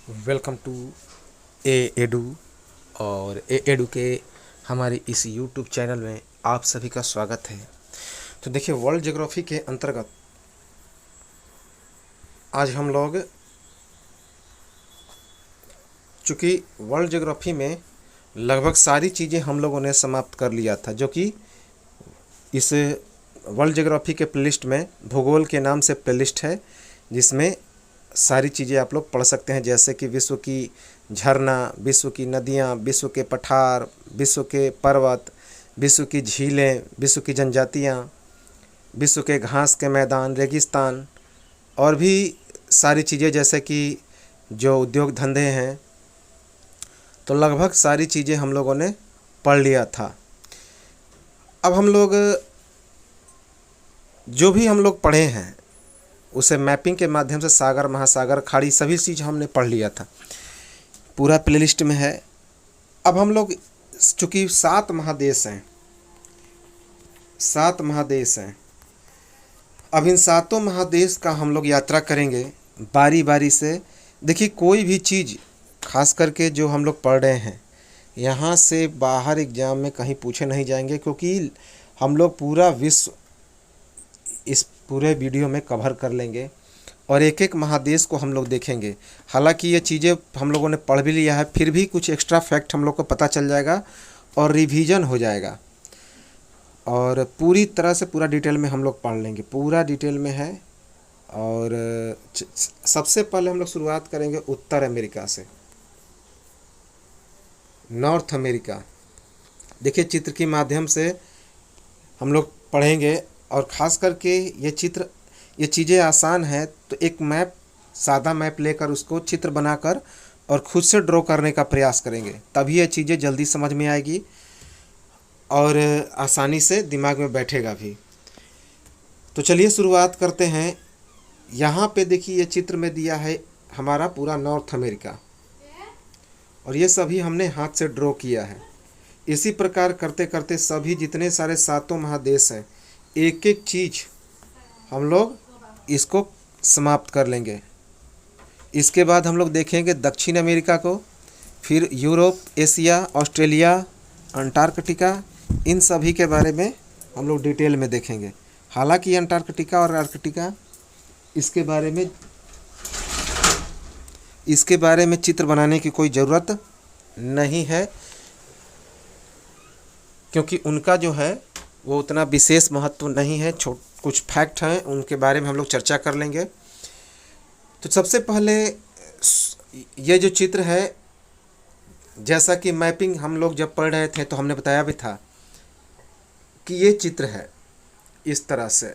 Welcome to Edu. और Edu के हमारे इस यूट्यूब चैनल में आप सभी का स्वागत है। तो देखिए, वर्ल्ड ज्योग्राफी के अंतर्गत आज हम लोग, चूँकि वर्ल्ड ज्योग्राफी में लगभग सारी चीज़ें हम लोगों ने समाप्त कर लिया था, जो कि इस वर्ल्ड ज्योग्राफी के प्लेलिस्ट में भूगोल के नाम से प्लेलिस्ट है, जिसमें सारी चीज़ें आप लोग पढ़ सकते हैं, जैसे कि विश्व की झरना, विश्व की नदियाँ, विश्व के पठार, विश्व के पर्वत, विश्व की झीलें, विश्व की जनजातियाँ, विश्व के घास के मैदान, रेगिस्तान, और भी सारी चीज़ें, जैसे कि जो उद्योग धंधे हैं। तो लगभग सारी चीज़ें हम लोगों ने पढ़ लिया था। अब हम लोग जो भी हम लोग पढ़े हैं उसे मैपिंग के माध्यम से सागर, महासागर, खाड़ी, सभी चीज़ हमने पढ़ लिया था, पूरा प्लेलिस्ट में है। अब हम लोग, चूँकि 7 महादेश हैं, 7 महादेश हैं, अब इन 7 महादेश का हम लोग यात्रा करेंगे बारी बारी से। देखिए, कोई भी चीज़ खास करके जो हम लोग पढ़ रहे हैं, यहाँ से बाहर एग्ज़ाम में कहीं पूछे नहीं जाएंगे, क्योंकि हम लोग पूरा विश्व इस पूरे वीडियो में कवर कर लेंगे और एक एक महादेश को हम लोग देखेंगे। हालांकि ये चीज़ें हम लोगों ने पढ़ भी लिया है, फिर भी कुछ एक्स्ट्रा फैक्ट हम लोग को पता चल जाएगा और रिवीजन हो जाएगा, और पूरी तरह से पूरा डिटेल में हम लोग पढ़ लेंगे, पूरा डिटेल में है। और सबसे पहले हम लोग शुरुआत करेंगे उत्तर अमेरिका से, नॉर्थ अमेरिका। देखिए, चित्र के माध्यम से हम लोग पढ़ेंगे, और ख़ास करके ये चीज़ें आसान है, तो एक मैप, सादा मैप लेकर उसको चित्र बनाकर और खुद से ड्रॉ करने का प्रयास करेंगे, तभी ये चीज़ें जल्दी समझ में आएगी और आसानी से दिमाग में बैठेगा भी। तो चलिए शुरुआत करते हैं। यहाँ पे देखिए, ये चित्र में दिया है हमारा पूरा नॉर्थ अमेरिका, और ये सभी हमने हाथ से ड्रॉ किया है। इसी प्रकार करते करते सभी जितने सारे 7 महादेश हैं, एक एक चीज़ हम लोग इसको समाप्त कर लेंगे। इसके बाद हम लोग देखेंगे दक्षिण अमेरिका को, फिर यूरोप, एशिया, ऑस्ट्रेलिया, अंटार्कटिका, इन सभी के बारे में हम लोग डिटेल में देखेंगे। हालांकि अंटार्कटिका और आर्कटिका, इसके बारे में चित्र बनाने की कोई ज़रूरत नहीं है, क्योंकि उनका जो है वो उतना विशेष महत्व नहीं है। कुछ फैक्ट हैं, उनके बारे में हम लोग चर्चा कर लेंगे। तो सबसे पहले ये जो चित्र है, जैसा कि मैपिंग हम लोग जब पढ़ रहे थे तो हमने बताया भी था कि ये चित्र है इस तरह से।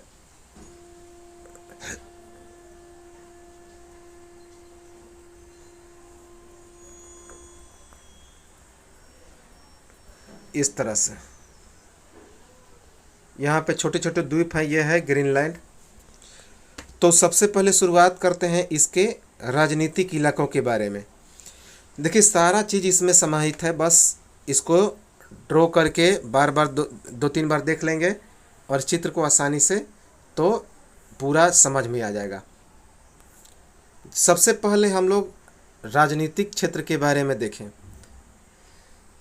इस तरह से यहाँ पे छोटे छोटे द्वीप हैं, ये है ग्रीनलैंड। तो सबसे पहले शुरुआत करते हैं इसके राजनीतिक इलाकों के बारे में। देखिए, सारा चीज़ इसमें समाहित है, बस इसको ड्रॉ करके बार बार दो तीन बार देख लेंगे और चित्र को आसानी से तो पूरा समझ में आ जाएगा। सबसे पहले हम लोग राजनीतिक क्षेत्र के बारे में देखें।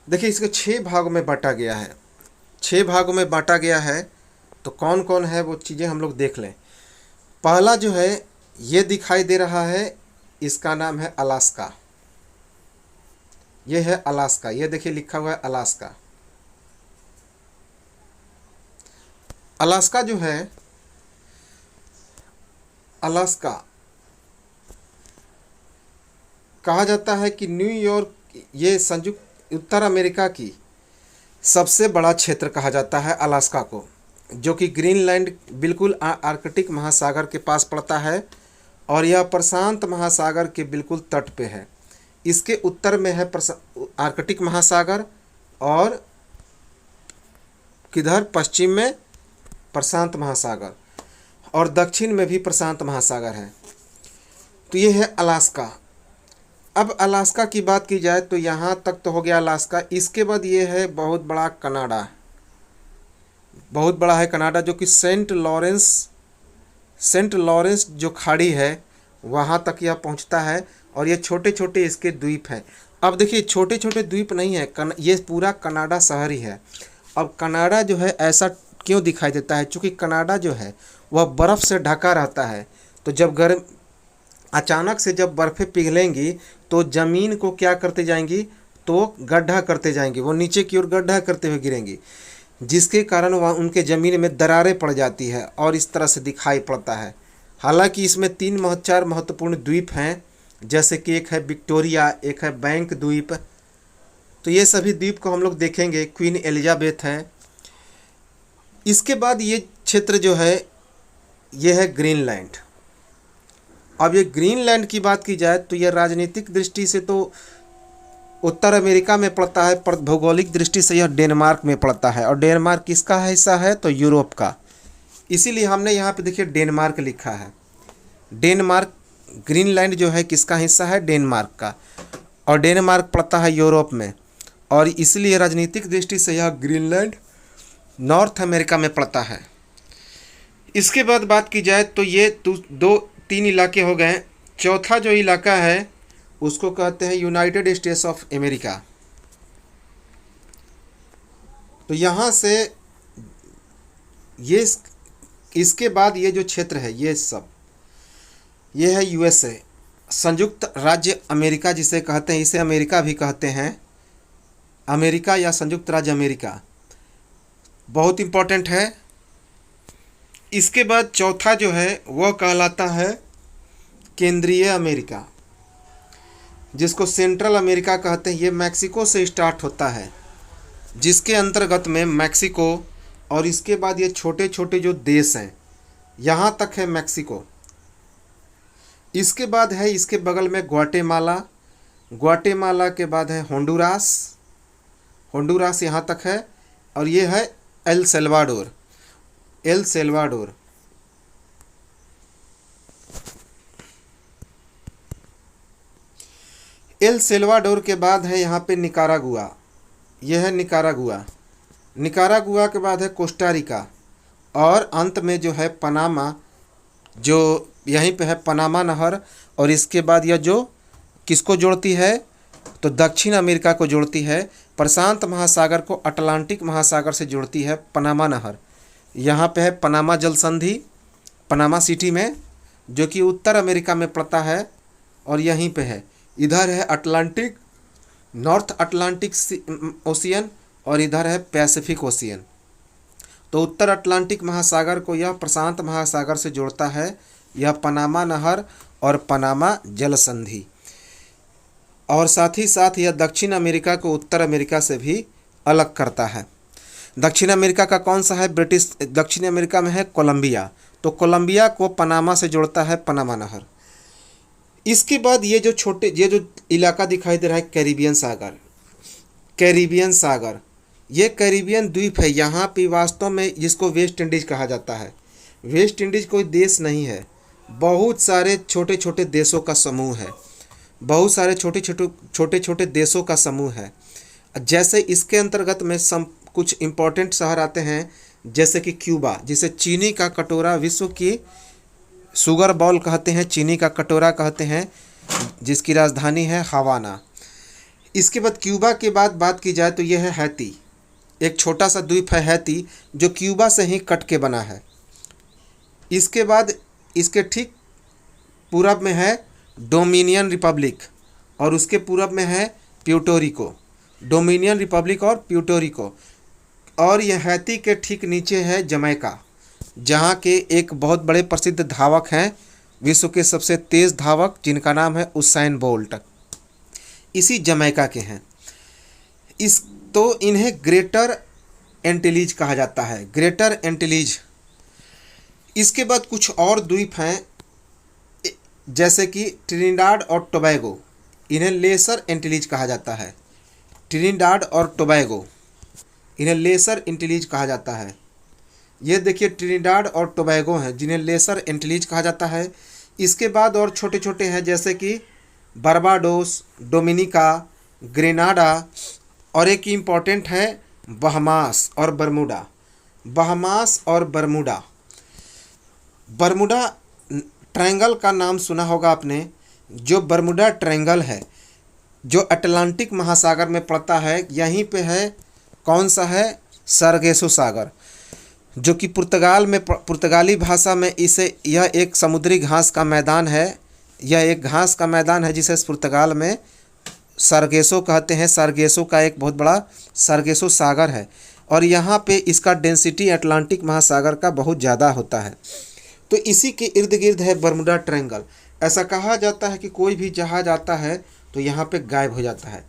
देखिए, इसको 6 भागों में बांटा गया है। 6 भागों में बांटा गया है, तो कौन कौन है वो चीज़ें हम लोग देख लें। पहला जो है ये दिखाई दे रहा है, इसका नाम है अलास्का। ये है अलास्का, ये देखिए लिखा हुआ है अलास्का। अलास्का जो है, अलास्का कहा जाता है कि न्यूयॉर्क, ये संयुक्त उत्तर अमेरिका की सबसे बड़ा क्षेत्र कहा जाता है अलास्का को, जो कि ग्रीनलैंड बिल्कुल आर्कटिक महासागर के पास पड़ता है, और यह प्रशांत महासागर के बिल्कुल तट पे है। इसके उत्तर में है आर्कटिक महासागर, और किधर पश्चिम में प्रशांत महासागर, और दक्षिण में भी प्रशांत महासागर है। तो ये है अलास्का। अब अलास्का की बात की जाए तो यहाँ तक तो हो गया अलास्का। इसके बाद ये है बहुत बड़ा कनाडा, बहुत बड़ा है कनाडा, जो कि सेंट लॉरेंस जो खाड़ी है वहाँ तक यह पहुँचता है, और ये छोटे छोटे इसके द्वीप हैं। अब देखिए छोटे छोटे द्वीप नहीं है, ये पूरा कनाडा शहर ही है। अब कनाडा जो है ऐसा क्यों दिखाई देता है, क्योंकि कनाडा जो है वह बर्फ़ से ढका रहता है। तो जब गर्म अचानक से जब बर्फ़ें पिघलेंगी तो ज़मीन को क्या करते जाएंगी, तो गड्ढा करते जाएंगी, वो नीचे की ओर गड्ढा करते हुए गिरेंगी, जिसके कारण वह उनके ज़मीन में दरारें पड़ जाती है और इस तरह से दिखाई पड़ता है। हालांकि इसमें चार महत्वपूर्ण द्वीप हैं, जैसे कि एक है विक्टोरिया, एक है बैंक द्वीप। तो ये सभी द्वीप को हम लोग देखेंगे। क्वीन एलिजाबेथ है। इसके बाद ये क्षेत्र जो है ये है ग्रीनलैंड। अब ये ग्रीनलैंड की बात की जाए तो यह राजनीतिक दृष्टि से तो उत्तर अमेरिका में पड़ता है, पर भौगोलिक दृष्टि से यह डेनमार्क में पड़ता है। और डेनमार्क किसका हिस्सा है, तो यूरोप का। इसीलिए हमने यहाँ पे देखिए डेनमार्क लिखा है। डेनमार्क, ग्रीनलैंड जो है किसका हिस्सा है, डेनमार्क का। और डेनमार्क पड़ता है यूरोप में, और इसलिए राजनीतिक दृष्टि से यह ग्रीनलैंड नॉर्थ अमेरिका में पड़ता है। इसके बाद बात की जाए तो ये तीन इलाके हो गए। चौथा जो इलाका है उसको कहते हैं यूनाइटेड स्टेट्स ऑफ अमेरिका। तो यहाँ से ये इसके बाद ये जो क्षेत्र है ये है यूएसए, संयुक्त राज्य अमेरिका जिसे कहते हैं। इसे अमेरिका भी कहते हैं, अमेरिका या संयुक्त राज्य अमेरिका, बहुत इम्पोर्टेंट है। इसके बाद चौथा जो है वह कहलाता है केंद्रीय अमेरिका, जिसको सेंट्रल अमेरिका कहते हैं। ये मैक्सिको से स्टार्ट होता है, जिसके अंतर्गत में मैक्सिको, और इसके बाद ये छोटे छोटे जो देश हैं यहाँ तक है मैक्सिको। इसके बाद है इसके बगल में ग्वाटेमाला, ग्वाटेमाला के बाद है होंडुरास, होंडुरास यहाँ तक है। और ये है El Salvador, El Salvador. El Salvador के बाद है यहाँ पे निकारागुआ, यह है निकारागुआ। निकारागुआ के बाद है कोस्टा रिका, और अंत में जो है पनामा, जो यहीं पे है पनामा नहर। और इसके बाद यह जो किसको जोड़ती है, तो दक्षिण अमेरिका को जोड़ती है। प्रशांत महासागर को अटलांटिक महासागर से जोड़ती है पनामा नहर। यहाँ पे है पनामा जल संधि, पनामा सिटी में, जो कि उत्तर अमेरिका में पड़ता है। और यहीं पे है, इधर है अटलांटिक, नॉर्थ अटलांटिक ओशियन, और इधर है पैसिफिक ओशियन। तो उत्तर अटलांटिक महासागर को यह प्रशांत महासागर से जोड़ता है, यह पनामा नहर और पनामा जल संधि। और साथ ही साथ यह दक्षिण अमेरिका को उत्तर अमेरिका से भी अलग करता है। दक्षिण अमेरिका का कौन सा है, ब्रिटिश दक्षिण अमेरिका में है कोलंबिया। तो कोलंबिया को पनामा से जोड़ता है पनामा नहर। इसके बाद ये जो इलाका दिखाई दे रहा है कैरिबियन सागर, कैरिबियन सागर, ये कैरिबियन द्वीप है। यहाँ पे वास्तव में जिसको वेस्ट इंडीज़ कहा जाता है। वेस्ट इंडीज़ कोई देश नहीं है, बहुत सारे छोटे छोटे देशों का समूह है, बहुत सारे छोटे छोटे देशों का समूह है। जैसे इसके अंतर्गत में कुछ इम्पोर्टेंट शहर आते हैं, जैसे कि क्यूबा, जिसे चीनी का कटोरा, विश्व की शुगर बॉल कहते हैं, चीनी का कटोरा कहते हैं, जिसकी राजधानी है हवाना। इसके बाद क्यूबा के बाद बात की जाए तो यह है हैती, एक छोटा सा द्वीप है हैती, जो क्यूबा से ही कट के बना है। इसके बाद इसके ठीक पूरब में है डोमिनियन रिपब्लिक, और उसके पूरब में है प्यूर्टोरिको, डोमिनियन रिपब्लिक और प्यूर्टोरिको। और यह हैती के ठीक नीचे है जमैका, जहाँ के एक बहुत बड़े प्रसिद्ध धावक हैं, विश्व के सबसे तेज़ धावक, जिनका नाम है उसाइन बोल्ट, इसी जमैका के हैं। तो इन्हें ग्रेटर एंटिलीज कहा जाता है, ग्रेटर एंटिलीज। इसके बाद कुछ और द्वीप हैं, जैसे कि ट्रिनिडाड और टोबैगो, इन्हें लेसर एंटिलीज कहा जाता है। ट्रिनिडाड और टोबैगो, इन्हें लेसर एंटिलीज कहा जाता है। ये देखिए ट्रिनिडाड और टोबैगो हैं, जिन्हें लेसर एंटिलीज कहा जाता है। इसके बाद और छोटे छोटे हैं, जैसे कि बारबाडोस, डोमिनिका, ग्रेनाडा, और एक इम्पॉर्टेंट है बहमास और बरमूडा। बहमास और बरमूडा, बरमूडा ट्रायंगल का नाम सुना होगा आपने। जो बर्मुडा ट्रायंगल है जो अटलांटिक महासागर में पड़ता है, यहीं पे है कौन सा है, सरगेसो सागर, जो कि पुर्तगाली भाषा में इसे यह एक समुद्री घास का मैदान है। यह एक घास का मैदान है जिसे पुर्तगाल में सरगेसो कहते हैं। सरगेसो का एक बहुत बड़ा सरगेसो सागर है और यहाँ पे इसका डेंसिटी अटलांटिक महासागर का बहुत ज़्यादा होता है। तो इसी के इर्द गिर्द है बर्मुडा ट्रायंगल। ऐसा कहा जाता है कि कोई भी जहाज आता है तो यहाँ पे गायब हो जाता है।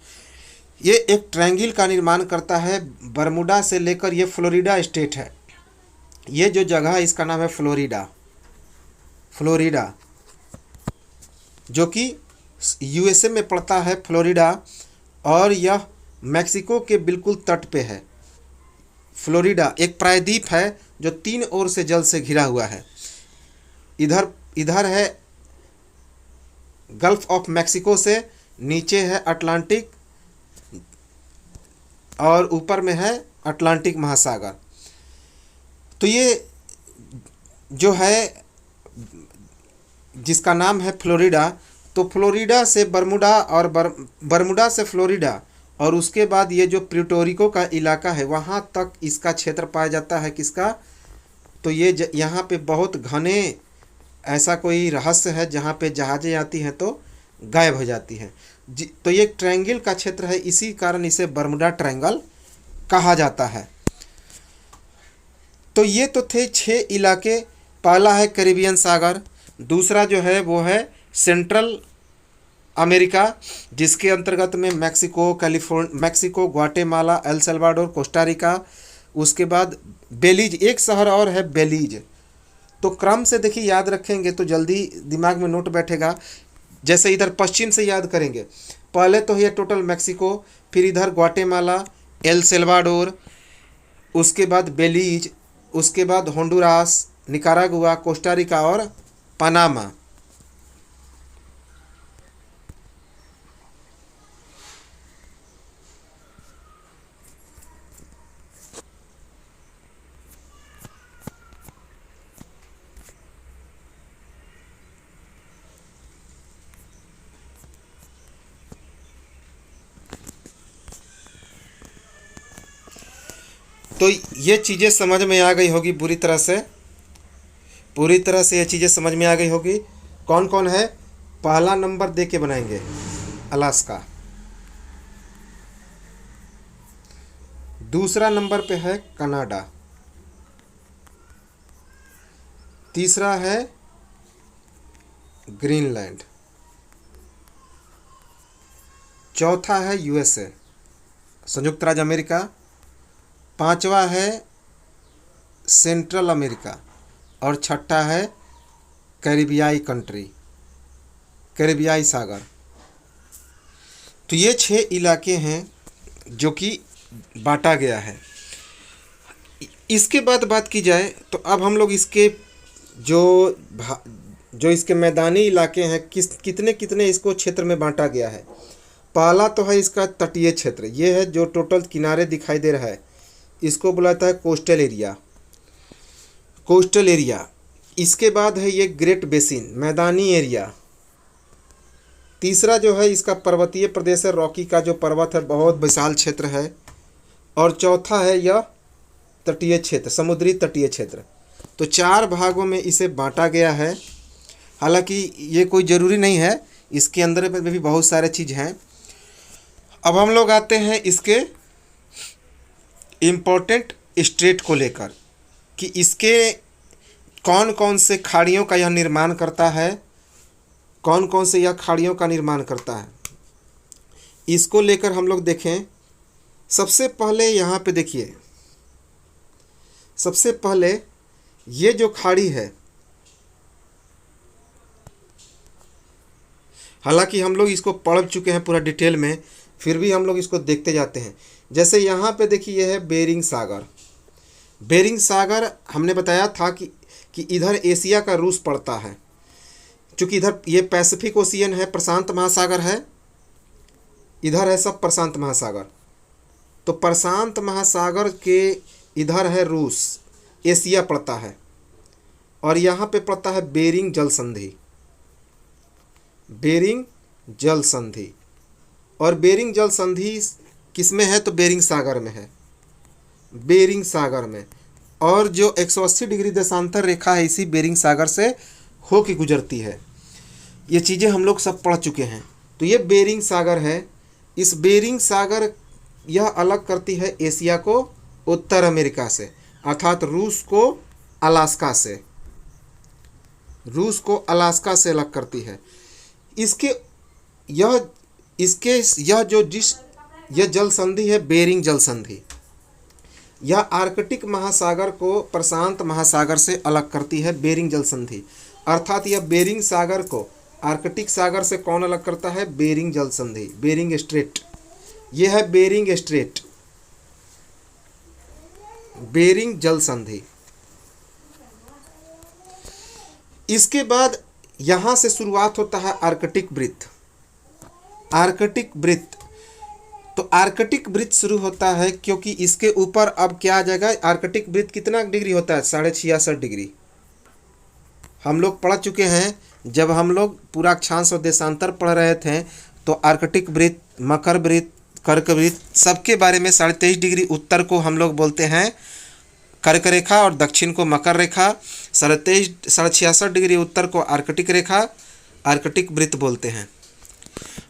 ये एक ट्रायंगल का निर्माण करता है बर्मुडा से लेकर, ये फ्लोरिडा स्टेट है। ये जो जगह है इसका नाम है फ्लोरिडा, फ्लोरिडा जो कि यूएसए में पड़ता है फ्लोरिडा, और यह मैक्सिको के बिल्कुल तट पे है। फ्लोरिडा एक प्रायद्वीप है जो 3 ओर से जल से घिरा हुआ है। इधर है गल्फ ऑफ मैक्सिको से, नीचे है अटलांटिक और ऊपर में है अटलांटिक महासागर। तो ये जो है जिसका नाम है फ्लोरिडा, तो फ्लोरिडा से बर्मुडा और बर्मुडा से फ्लोरिडा, और उसके बाद ये जो प्यूर्टोरिको का इलाका है वहाँ तक इसका क्षेत्र पाया जाता है। किसका, तो ये यहाँ पे बहुत घने ऐसा कोई रहस्य है जहाँ पे जहाज़ें आती हैं तो गायब हो जाती हैं। तो ये ट्रायंगल का क्षेत्र है, इसी कारण इसे बर्मुडा ट्रायंगल कहा जाता है। तो ये तो थे 6 इलाके। पहला है कैरिबियन सागर, दूसरा जो है वो है सेंट्रल अमेरिका, जिसके अंतर्गत में Mexico, Guatemala, El Salvador, Costa Rica, उसके बाद बेलीज, एक शहर और है बेलीज। तो क्रम से देखिए याद रखेंगे तो जल्दी दिमाग में नोट बैठेगा। जैसे इधर पश्चिम से याद करेंगे, पहले तो ये टोटल मैक्सिको, फिर इधर ग्वाटेमाला, एल सल्वाडोर, उसके बाद बेलीज, उसके बाद होंडुरास, निकारागुआ, कोस्टा रिका और पनामा। तो ये चीज़ें समझ में आ गई होगी पूरी तरह से ये चीज़ें समझ में आ गई होगी। कौन कौन है, पहला नंबर दे के बनाएंगे अलास्का, दूसरा नंबर पे है कनाडा, तीसरा है ग्रीनलैंड, चौथा है यूएसए संयुक्त राज्य अमेरिका, पांचवा है सेंट्रल अमेरिका, और छठा है कैरिबियाई कंट्री, कैरिबियाई सागर। तो ये 6 इलाके हैं जो कि बांटा गया है। इसके बाद बात की जाए तो अब हम लोग इसके जो इसके मैदानी इलाके हैं कितने कितने इसको क्षेत्र में बांटा गया है। पहला तो है इसका तटीय क्षेत्र, ये है जो टोटल किनारे दिखाई दे रहा है, इसको बुलाता है कोस्टल एरिया, कोस्टल एरिया। इसके बाद है ये ग्रेट बेसिन, मैदानी एरिया। तीसरा जो है इसका पर्वतीय प्रदेश है, रॉकी का जो पर्वत है बहुत विशाल क्षेत्र है। और चौथा है यह तटीय क्षेत्र, समुद्री तटीय क्षेत्र। तो 4 भागों में इसे बांटा गया है। हालांकि ये कोई ज़रूरी नहीं है, इसके अंदर में भी बहुत सारे चीज़ हैं। अब हम लोग आते हैं इसके इम्पोर्टेंट स्टेट को लेकर कि इसके कौन कौन से खाड़ियों का यह निर्माण करता है, कौन कौन से यह खाड़ियों का निर्माण करता है, इसको लेकर हम लोग देखें। सबसे पहले यहाँ पे देखिए, सबसे पहले ये जो खाड़ी है, हालांकि हम लोग इसको पढ़ चुके हैं पूरा डिटेल में, फिर भी हम लोग इसको देखते जाते हैं। जैसे यहाँ पे देखिए ये है बेरिंग सागर। बेरिंग सागर हमने बताया था कि इधर एशिया का रूस पड़ता है, क्योंकि इधर ये पैसिफिक ओशियन है, प्रशांत महासागर है, इधर है सब प्रशांत महासागर। तो प्रशांत महासागर के इधर है रूस, एशिया पड़ता है, और यहाँ पे पड़ता है बेरिंग जल संधि। बेरिंग जल संधि। और बेरिंग जल संधि किस में है? तो बेरिंग सागर में है, बेरिंग सागर में। और जो 180 डिग्री देशांतर रेखा है इसी बेरिंग सागर से हो के गुजरती है। ये चीज़ें हम लोग सब पढ़ चुके हैं। तो ये बेरिंग सागर है। इस बेरिंग सागर यह अलग करती है एशिया को उत्तर अमेरिका से, अर्थात रूस को अलास्का से, रूस को अलास्का से अलग करती है। इसके यह जल संधि है बेरिंग जल संधि। यह आर्कटिक महासागर को प्रशांत महासागर से अलग करती है, बेरिंग जल संधि। अर्थात यह बेरिंग सागर को आर्कटिक सागर से कौन अलग करता है? बेरिंग जल संधि, बेरिंग स्ट्रेट। यह है बेरिंग स्ट्रेट, बेरिंग जल संधि। इसके बाद यहां से शुरुआत होता है आर्कटिक वृत्त। आर्कटिक वृत्त, तो आर्कटिक वृत्त शुरू होता है क्योंकि इसके ऊपर अब क्या आ जाएगा? आर्कटिक वृत्त कितना डिग्री होता है? 66.5 डिग्री। हम लोग पढ़ चुके हैं, जब हम लोग पूरा अक्षांश और देशांतर पढ़ रहे थे तो आर्कटिक वृत्त, मकर वृत्त, कर्क वृत्त सबके बारे में 23.5 डिग्री उत्तर को हम लोग बोलते हैं कर्क रेखा और दक्षिण को मकर रेखा, 66 डिग्री उत्तर को आर्कटिक रेखा, आर्कटिक वृत्त बोलते हैं,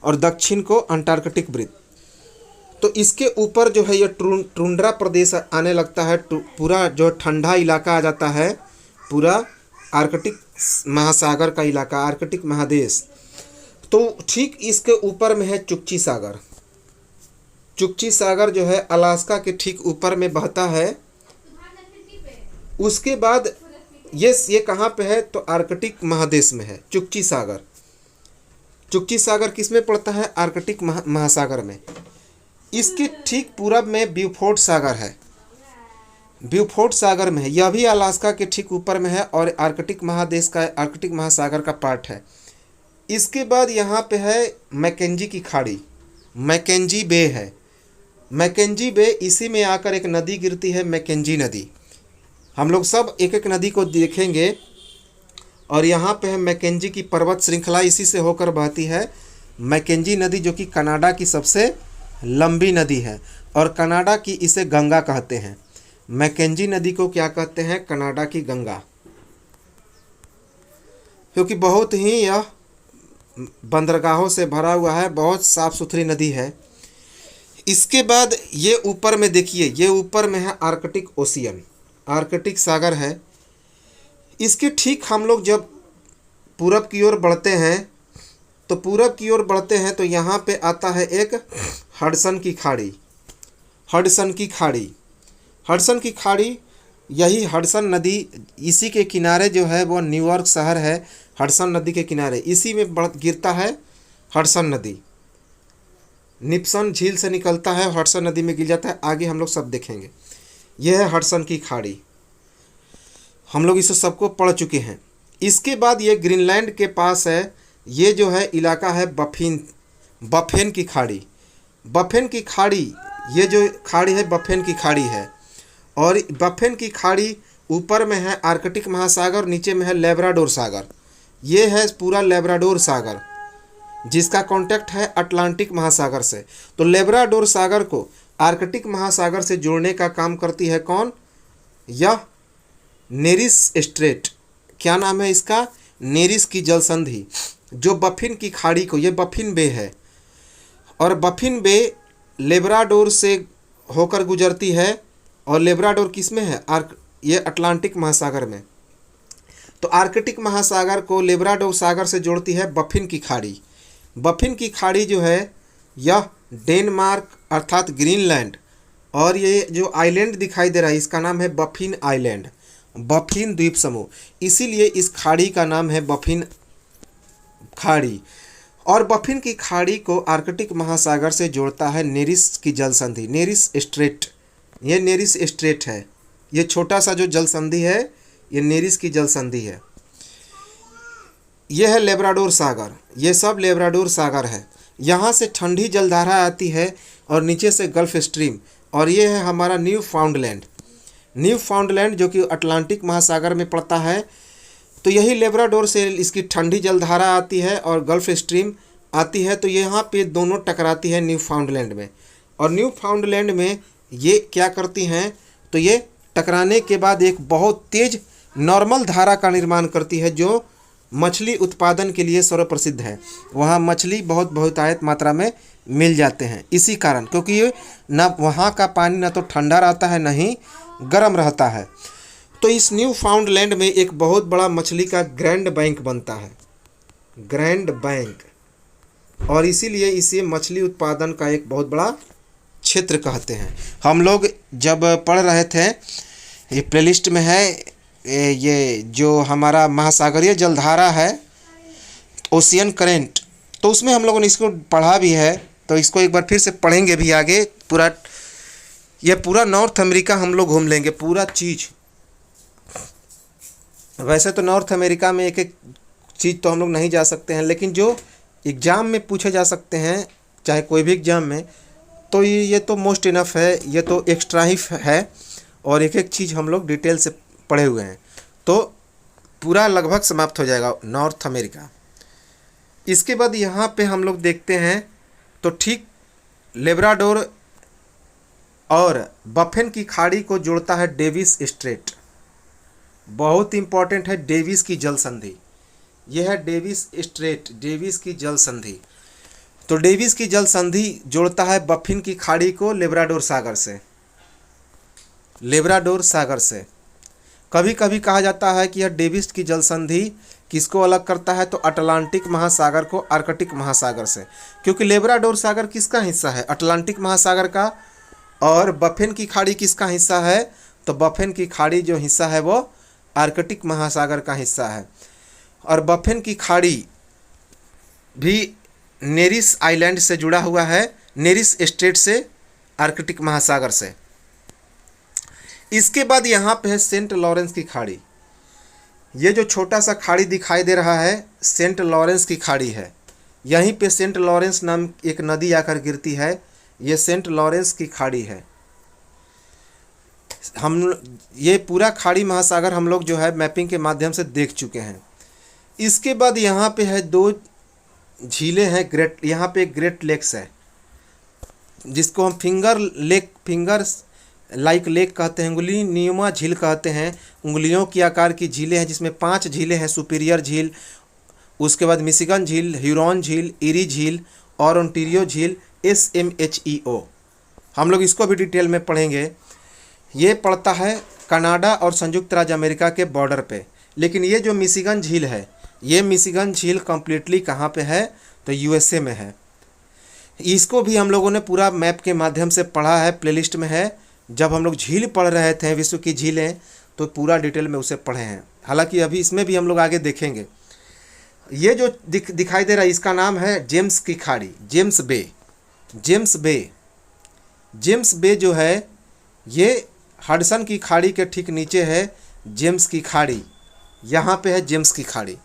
और दक्षिण को अंटार्कटिक वृत्त। तो इसके ऊपर जो है यह टुंड्रा प्रदेश आने लगता है, पूरा जो ठंडा इलाका आ जाता है, पूरा आर्कटिक महासागर का इलाका, आर्कटिक महादेश। तो ठीक इसके ऊपर में है चुक्ची सागर। चुक्ची सागर जो है अलास्का के ठीक ऊपर में बहता है। उसके बाद ये कहाँ पे है? तो आर्कटिक महादेश में है चुक्ची सागर। चुक्ची सागर किस में पड़ता है? आर्कटिक महासागर में। इसके ठीक पूरब में ब्यूफोर्ट सागर है, ब्यूफोर्ट सागर में है। यह भी अलास्का के ठीक ऊपर में है और आर्कटिक महादेश का, आर्कटिक महासागर का पार्ट है। इसके बाद यहाँ पे है मैकेंजी की खाड़ी, मैकेंजी बे है। मैकेंजी बे, इसी में आकर एक नदी गिरती है, मैकेंजी नदी। हम लोग सब एक एक नदी को देखेंगे। और यहाँ पे है मैकेंजी की पर्वत श्रृंखला, इसी से होकर बहती है मैकेंजी नदी, जो कि कनाडा की सबसे लंबी नदी है और कनाडा की इसे गंगा कहते हैं। मैकेंजी नदी को क्या कहते हैं? कनाडा की गंगा, क्योंकि बहुत ही यह बंदरगाहों से भरा हुआ है, बहुत साफ सुथरी नदी है। इसके बाद ये ऊपर में देखिए, ये ऊपर में है आर्कटिक ओशियन, आर्कटिक सागर है। इसके ठीक हम लोग जब पूरब की ओर बढ़ते हैं तो पूरब की ओर बढ़ते हैं तो यहाँ पे आता है एक हडसन की खाड़ी, हडसन की खाड़ी, हडसन की खाड़ी। यही हडसन नदी, इसी के किनारे जो है वो न्यूयॉर्क शहर है, हडसन नदी के किनारे, इसी में गिरता है हडसन नदी। निप्सन झील से निकलता है, हडसन नदी में गिर जाता है। आगे हम लोग सब देखेंगे। यह है हडसन की खाड़ी, हम लोग इसे सबको पढ़ चुके हैं। इसके बाद ये ग्रीनलैंड के पास है, ये जो है इलाका है बफेन की खाड़ी। बफेन की खाड़ी, ये जो खाड़ी है बफेन की खाड़ी है। और बफेन की खाड़ी ऊपर में है आर्कटिक महासागर, नीचे में है लेब्राडोर सागर। ये है पूरा लेब्राडोर सागर, जिसका कांटेक्ट है अटलांटिक महासागर से। तो लेब्राडोर सागर को आर्कटिक महासागर से जोड़ने का काम करती है कौन? यह नेरिस स्ट्रेट, क्या नाम है इसका? नेरिस की जल संधि, जो बफिन की खाड़ी को, ये बफिन बे है और बफिन बे लेब्राडोर से होकर गुजरती है। और लेब्राडोर किस में है? ये अटलांटिक महासागर में। तो आर्कटिक महासागर को लेब्राडोर सागर से जोड़ती है बफिन की खाड़ी। बफिन की खाड़ी जो है यह डेनमार्क अर्थात ग्रीनलैंड, और ये जो आइलैंड दिखाई दे रहा है इसका नाम है बफिन आइलैंड, बफिन द्वीप समूह, इसीलिए इस खाड़ी का नाम है बफिन खाड़ी। और बफिन की खाड़ी को आर्कटिक महासागर से जोड़ता है नेरिस की जल संधि, नेरिस स्ट्रेट। ये नेरिस स्ट्रेट है, ये छोटा सा जो जल संधि है ये नेरिस की जल संधि है। यह है लेब्राडोर सागर, ये सब लेब्राडोर सागर है। यहाँ से ठंडी जलधारा आती है और नीचे से गल्फ स्ट्रीम। और ये है हमारा न्यू फाउंडलैंड, न्यू फाउंडलैंड जो कि अटलांटिक महासागर में पड़ता है। तो यही लेब्राडोर से इसकी ठंडी जलधारा आती है और गल्फ स्ट्रीम आती है, तो यहाँ पे दोनों टकराती है न्यू फाउंडलैंड में। और न्यू फाउंडलैंड में ये क्या करती हैं, तो ये टकराने के बाद एक बहुत तेज नॉर्मल धारा का निर्माण करती है जो मछली उत्पादन के लिए सर्वप्रसिद्ध है। वहाँ मछली बहुत बहुतायत मात्रा में मिल जाते हैं इसी कारण, क्योंकि ये ना वहाँ का पानी ना तो ठंडा रहता है ना ही गर्म रहता है। तो इस न्यू फाउंडलैंड में एक बहुत बड़ा मछली का ग्रैंड बैंक बनता है, ग्रैंड बैंक, और इसीलिए इसे मछली उत्पादन का एक बहुत बड़ा क्षेत्र कहते हैं। हम लोग जब पढ़ रहे थे, ये प्लेलिस्ट में है, ये जो हमारा महासागरीय जलधारा है ओशियन करेंट, तो उसमें हम लोगों ने इसको पढ़ा भी है, तो इसको एक बार फिर से पढ़ेंगे भी आगे। ये पूरा नॉर्थ अमेरिका हम लोग घूम लेंगे, पूरा चीज़। वैसे तो नॉर्थ अमेरिका में एक एक चीज़ तो हम लोग नहीं जा सकते हैं, लेकिन जो एग्ज़ाम में पूछे जा सकते हैं, चाहे कोई भी एग्ज़ाम में, तो ये तो मोस्ट इनफ है, ये तो एक्स्ट्रा ही है, और एक एक चीज़ हम लोग डिटेल से पढ़े हुए हैं, तो पूरा लगभग समाप्त हो जाएगा नॉर्थ अमेरिका। इसके बाद यहाँ पे हम लोग देखते हैं, तो ठीक लेब्राडोर और बफेन की खाड़ी को जोड़ता है डेविस स्ट्रेट। बहुत इंपॉर्टेंट है डेविस की जल संधि, यह है डेविस स्ट्रेट, डेविस की जल संधि। तो डेविस की जल संधि जोड़ता है बफिन की खाड़ी को लेब्राडोर सागर से, लेब्राडोर सागर से। कभी कभी कहा जाता है कि यह डेविस की जल संधि किसको अलग करता है, तो अटलांटिक महासागर को आर्कटिक महासागर से, क्योंकि लेब्राडोर सागर किसका हिस्सा है, अटलांटिक महासागर का, और बफेन की खाड़ी किसका हिस्सा है, तो बफेन की खाड़ी जो हिस्सा है वो आर्कटिक महासागर का हिस्सा है। और बफेन की खाड़ी भी नेरिस आइलैंड से जुड़ा हुआ है, नेरिस स्टेट से, आर्कटिक महासागर से। इसके बाद यहाँ पे है सेंट लॉरेंस की खाड़ी। ये जो छोटा सा खाड़ी दिखाई दे रहा है सेंट लॉरेंस की खाड़ी है, यहीं पे सेंट लॉरेंस नाम एक नदी आकर गिरती है, ये सेंट लॉरेंस की खाड़ी है। हम ये पूरा खाड़ी महासागर हम लोग जो है मैपिंग के माध्यम से देख चुके हैं। इसके बाद यहाँ पे है दो झीलें हैं, ग्रेट, यहाँ पे एक ग्रेट लेक्स है जिसको हम फिंगर लाइक लेक कहते हैं, उंगली नुमा झील कहते हैं। उंगलियों की आकार की झीलें हैं, जिसमें 5 झीलें हैं, सुपीरियर झील, उसके बाद मिशिगन झील, ह्यूरॉन झील, इरी झील और ओंटारियो झील, SMHEO। हम लोग इसको भी डिटेल में पढ़ेंगे। ये पड़ता है कनाडा और संयुक्त राज्य अमेरिका के बॉर्डर पे। लेकिन ये जो मिशिगन झील है, ये मिशिगन झील कम्प्लीटली कहाँ पे है, तो USA में है। इसको भी हम लोगों ने पूरा मैप के माध्यम से पढ़ा है, प्लेलिस्ट में है। जब हम लोग झील पढ़ रहे थे विश्व की झीलें, तो पूरा डिटेल में उसे पढ़े हैं। हालांकि अभी इसमें भी हम लोग आगे देखेंगे। ये जो दिखाई दे रहा है इसका नाम है जेम्स की खाड़ी, जेम्स बे। जेम्स बे, जेम्स बे जो है ये हडसन की खाड़ी के ठीक नीचे है जेम्स की खाड़ी, यहाँ पे है जेम्स की खाड़ी।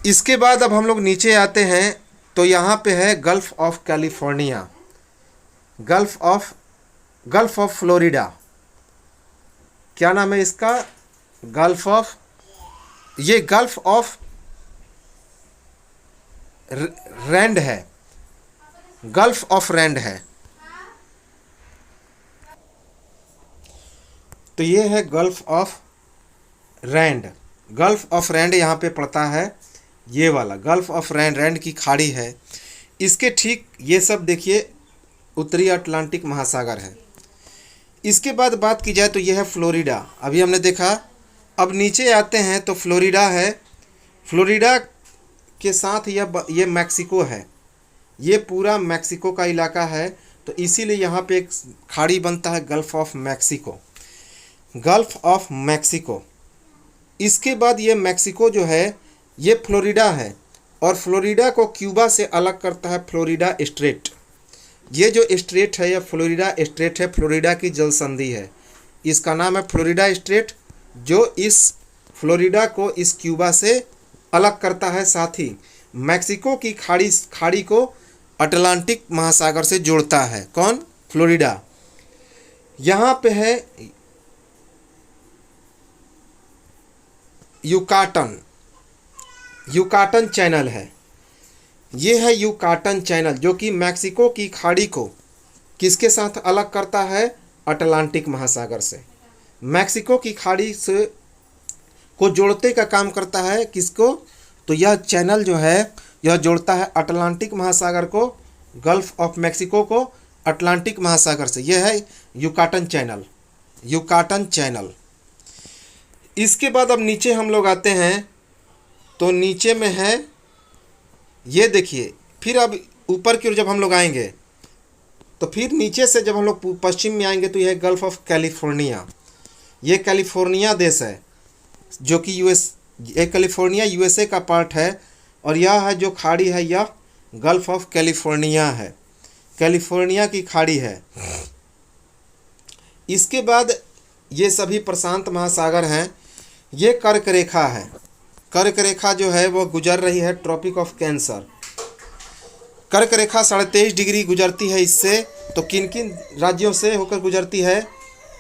इसके बाद अब हम लोग नीचे आते हैं, तो यहाँ पे है gulf of California, gulf of Florida. क्या नाम है इसका, ये गल्फ ऑफ रैंड है, गल्फ ऑफ रैंड है। तो ये है gulf of Rand, gulf of Rand यहाँ पे पड़ता है, ये वाला गल्फ ऑफ रैंड, रैंड की खाड़ी है। इसके ठीक ये सब देखिए उत्तरी अटलांटिक महासागर है। इसके बाद बात की जाए तो यह है फ्लोरिडा, अभी हमने देखा। अब नीचे आते हैं तो फ्लोरिडा है, फ्लोरिडा के साथ ये मैक्सिको है, ये पूरा मैक्सिको का इलाका है, तो इसीलिए यहाँ पे एक खाड़ी बनता है gulf of Mexico, gulf of Mexico. इसके बाद ये मैक्सिको जो है ये फ्लोरिडा है, और फ्लोरिडा को क्यूबा से अलग करता है फ्लोरिडा स्ट्रेट। ये जो स्ट्रेट है यह फ्लोरिडा स्ट्रेट है, फ्लोरिडा की जल संधि है, इसका नाम है फ्लोरिडा स्ट्रेट, जो इस फ्लोरिडा को इस क्यूबा से अलग करता है। साथ ही मैक्सिको की खाड़ी को अटलांटिक महासागर से जोड़ता है। कौन, फ्लोरिडा। यहाँ पे है युकाटन, युकाटन चैनल है। ये है युकाटन चैनल जो कि मैक्सिको की खाड़ी को किसके साथ अलग करता है? अटलांटिक महासागर से। मैक्सिको की खाड़ी से को जोड़ते का काम करता है किसको? तो यह चैनल जो है यह जोड़ता है अटलांटिक महासागर को, गल्फ ऑफ मैक्सिको को अटलांटिक महासागर से। यह है युकाटन चैनल, युकाटन चैनल। इसके बाद अब नीचे हम लोग आते हैं तो नीचे में है, ये देखिए, फिर अब ऊपर की ओर जब हम लोग आएंगे तो फिर नीचे से जब हम लोग पश्चिम में आएंगे तो यह है गल्फ ऑफ कैलिफोर्निया। ये कैलिफोर्निया देश है जो कि कैलिफोर्निया यूएसए का पार्ट है, और यह है जो खाड़ी है यह गल्फ ऑफ कैलिफोर्निया है, कैलिफोर्निया की खाड़ी है। इसके बाद ये सभी प्रशांत महासागर हैं। ये कर्क रेखा है, कर्क रेखा जो है वो गुजर रही है ट्रॉपिक ऑफ कैंसर। कर्क रेखा 23.5 डिग्री गुजरती है इससे। तो किन किन राज्यों से होकर गुजरती है?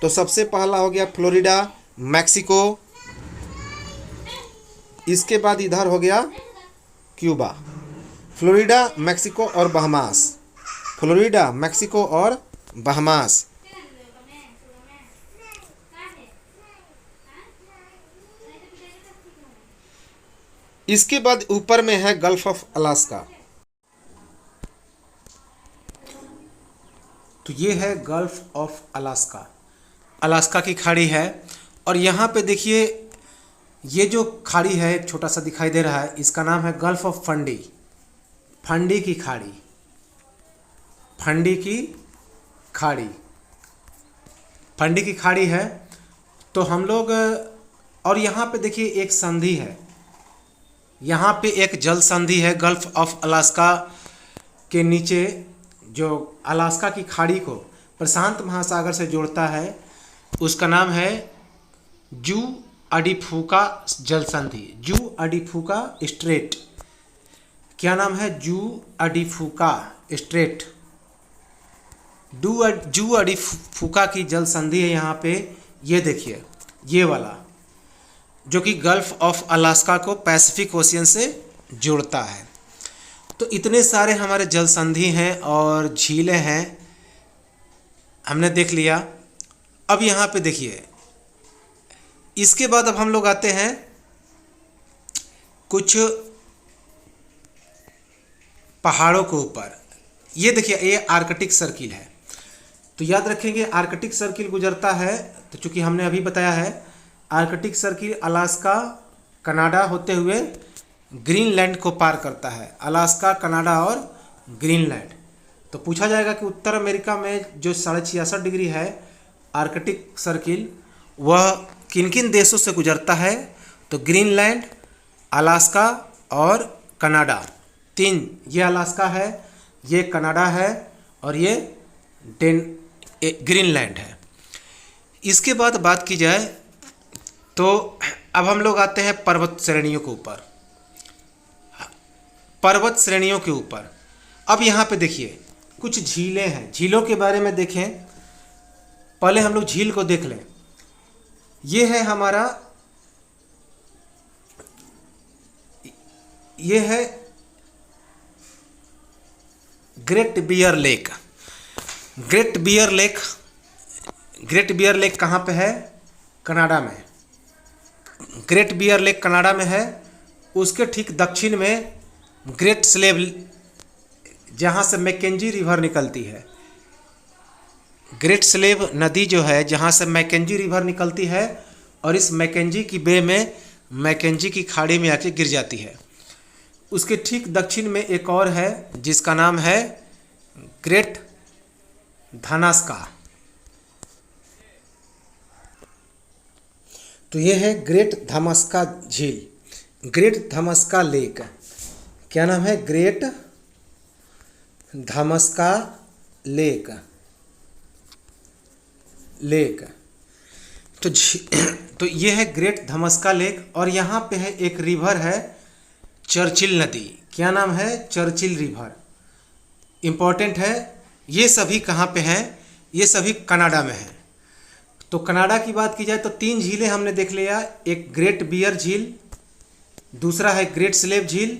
तो सबसे पहला हो गया फ्लोरिडा, मैक्सिको, इसके बाद इधर हो गया क्यूबा। फ्लोरिडा, मैक्सिको और बहामास, फ्लोरिडा, मैक्सिको और बहामास। इसके बाद ऊपर में है गल्फ ऑफ अलास्का। तो ये है गल्फ ऑफ अलास्का, अलास्का की खाड़ी है। और यहाँ पे देखिए ये जो खाड़ी है एक छोटा सा दिखाई दे रहा है, इसका नाम है गल्फ ऑफ फंडी, फंडी की खाड़ी, फंडी की खाड़ी, फंडी की खाड़ी है। तो हम लोग, और यहाँ पे देखिए एक संधि है, यहाँ पे एक जल संधि है गल्फ ऑफ अलास्का के नीचे, जो अलास्का की खाड़ी को प्रशांत महासागर से जोड़ता है, उसका नाम है जू अडिफुका जल संधि, जू अडिफुका स्ट्रेट। क्या नाम है? जू अडिफुका स्ट्रेट, जू अडिफुका की जल संधि है यहाँ पे। ये देखिए ये वाला जो कि गल्फ ऑफ अलास्का को पैसिफिक ओशियन से जोड़ता है। तो इतने सारे हमारे जल संधि हैं और झीलें हैं, हमने देख लिया। अब यहाँ पे देखिए, इसके बाद अब हम लोग आते हैं कुछ पहाड़ों के ऊपर। ये देखिए ये आर्कटिक सर्किल है। तो याद रखेंगे आर्कटिक सर्किल गुजरता है, तो चूंकि हमने अभी बताया है आर्कटिक सर्किल अलास्का कनाडा होते हुए ग्रीनलैंड को पार करता है, अलास्का, कनाडा और ग्रीनलैंड। तो पूछा जाएगा कि उत्तर अमेरिका में जो 66.5 डिग्री है आर्कटिक सर्किल, वह किन किन देशों से गुजरता है? तो ग्रीनलैंड, अलास्का और कनाडा, तीन। ये अलास्का है, ये कनाडा है और ये ग्रीनलैंड है। इसके बाद बात की जाए तो अब हम लोग आते हैं पर्वत श्रेणियों के ऊपर, पर्वत श्रेणियों के ऊपर। अब यहाँ पे देखिए कुछ झीलें हैं, झीलों के बारे में देखें। पहले हम लोग झील को देख लें। ये है हमारा, ये है Great Bear Lake. Great Bear Lake, Great Bear Lake कहाँ पे है? कनाडा में। ग्रेट बियर लेक कनाडा में है। उसके ठीक दक्षिण में ग्रेट स्लेव, जहाँ से मैकेंजी रिवर निकलती है, ग्रेट स्लेव नदी जो है जहाँ से मैकेंजी रिवर निकलती है, और इस मैकेंजी की बे में मैकेंजी की खाड़ी में आके गिर जाती है। उसके ठीक दक्षिण में एक और है जिसका नाम है ग्रेट धनास्का। तो ये है ग्रेट धमस्का झील, ग्रेट धमस्का लेक। क्या नाम है? ग्रेट धमस्का लेक, लेक। तो ये है ग्रेट धमस्का लेक। और यहाँ पे है एक रिवर है चर्चिल नदी। क्या नाम है? Churchill river. इम्पोर्टेंट है। ये सभी कहाँ पे हैं? ये सभी कनाडा में हैं। तो कनाडा की बात की जाए तो 3 झीलें हमने देख लिया। एक ग्रेट बियर झील, दूसरा है ग्रेट स्लेव झील,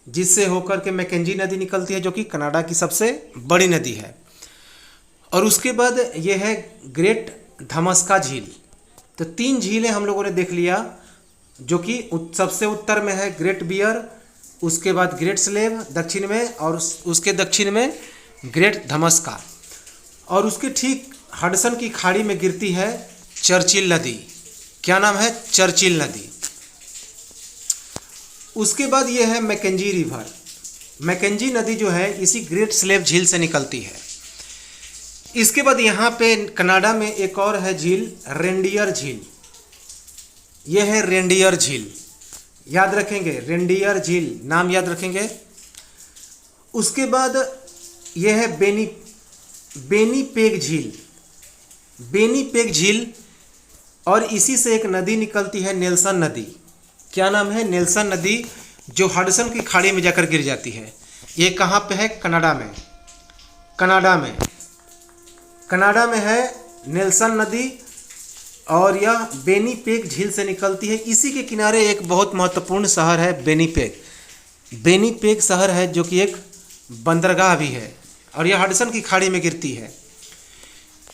जिससे होकर के मैकेंजी नदी निकलती है जो कि कनाडा की सबसे बड़ी नदी है। और उसके बाद ये है ग्रेट धमस्का झील। तो 3 झीलें हम लोगों ने देख लिया, जो कि सबसे उत्तर में है ग्रेट बियर, उसके बाद ग्रेट स्लेव दक्षिण में, और उसके दक्षिण में ग्रेट धमस्का, और उसके ठीक हडसन की खाड़ी में गिरती है चर्चिल नदी। क्या नाम है? चर्चिल नदी। उसके बाद ये है मैकेंजी रिवर। मैकेंजी नदी जो है इसी ग्रेट स्लेव झील से निकलती है। इसके बाद यहाँ पे कनाडा में एक और है झील, रेंडियर झील। ये है रेंडियर झील, याद रखेंगे, रेंडियर झील नाम याद रखेंगे। उसके बाद ये है बेनीपेग झील। बेनीपेग झील, और इसी से एक नदी निकलती है नेल्सन नदी। क्या नाम है? नेल्सन नदी, जो हडसन की खाड़ी में जाकर गिर जाती है। ये कहाँ पे है? कनाडा में। कनाडा में है नेल्सन नदी, और यह बेनीपेग झील से निकलती है। इसी के किनारे एक बहुत महत्वपूर्ण शहर है बेनीपेग। बेनीपेग शहर है जो कि एक बंदरगाह भी है, और यह हडसन की खाड़ी में गिरती है।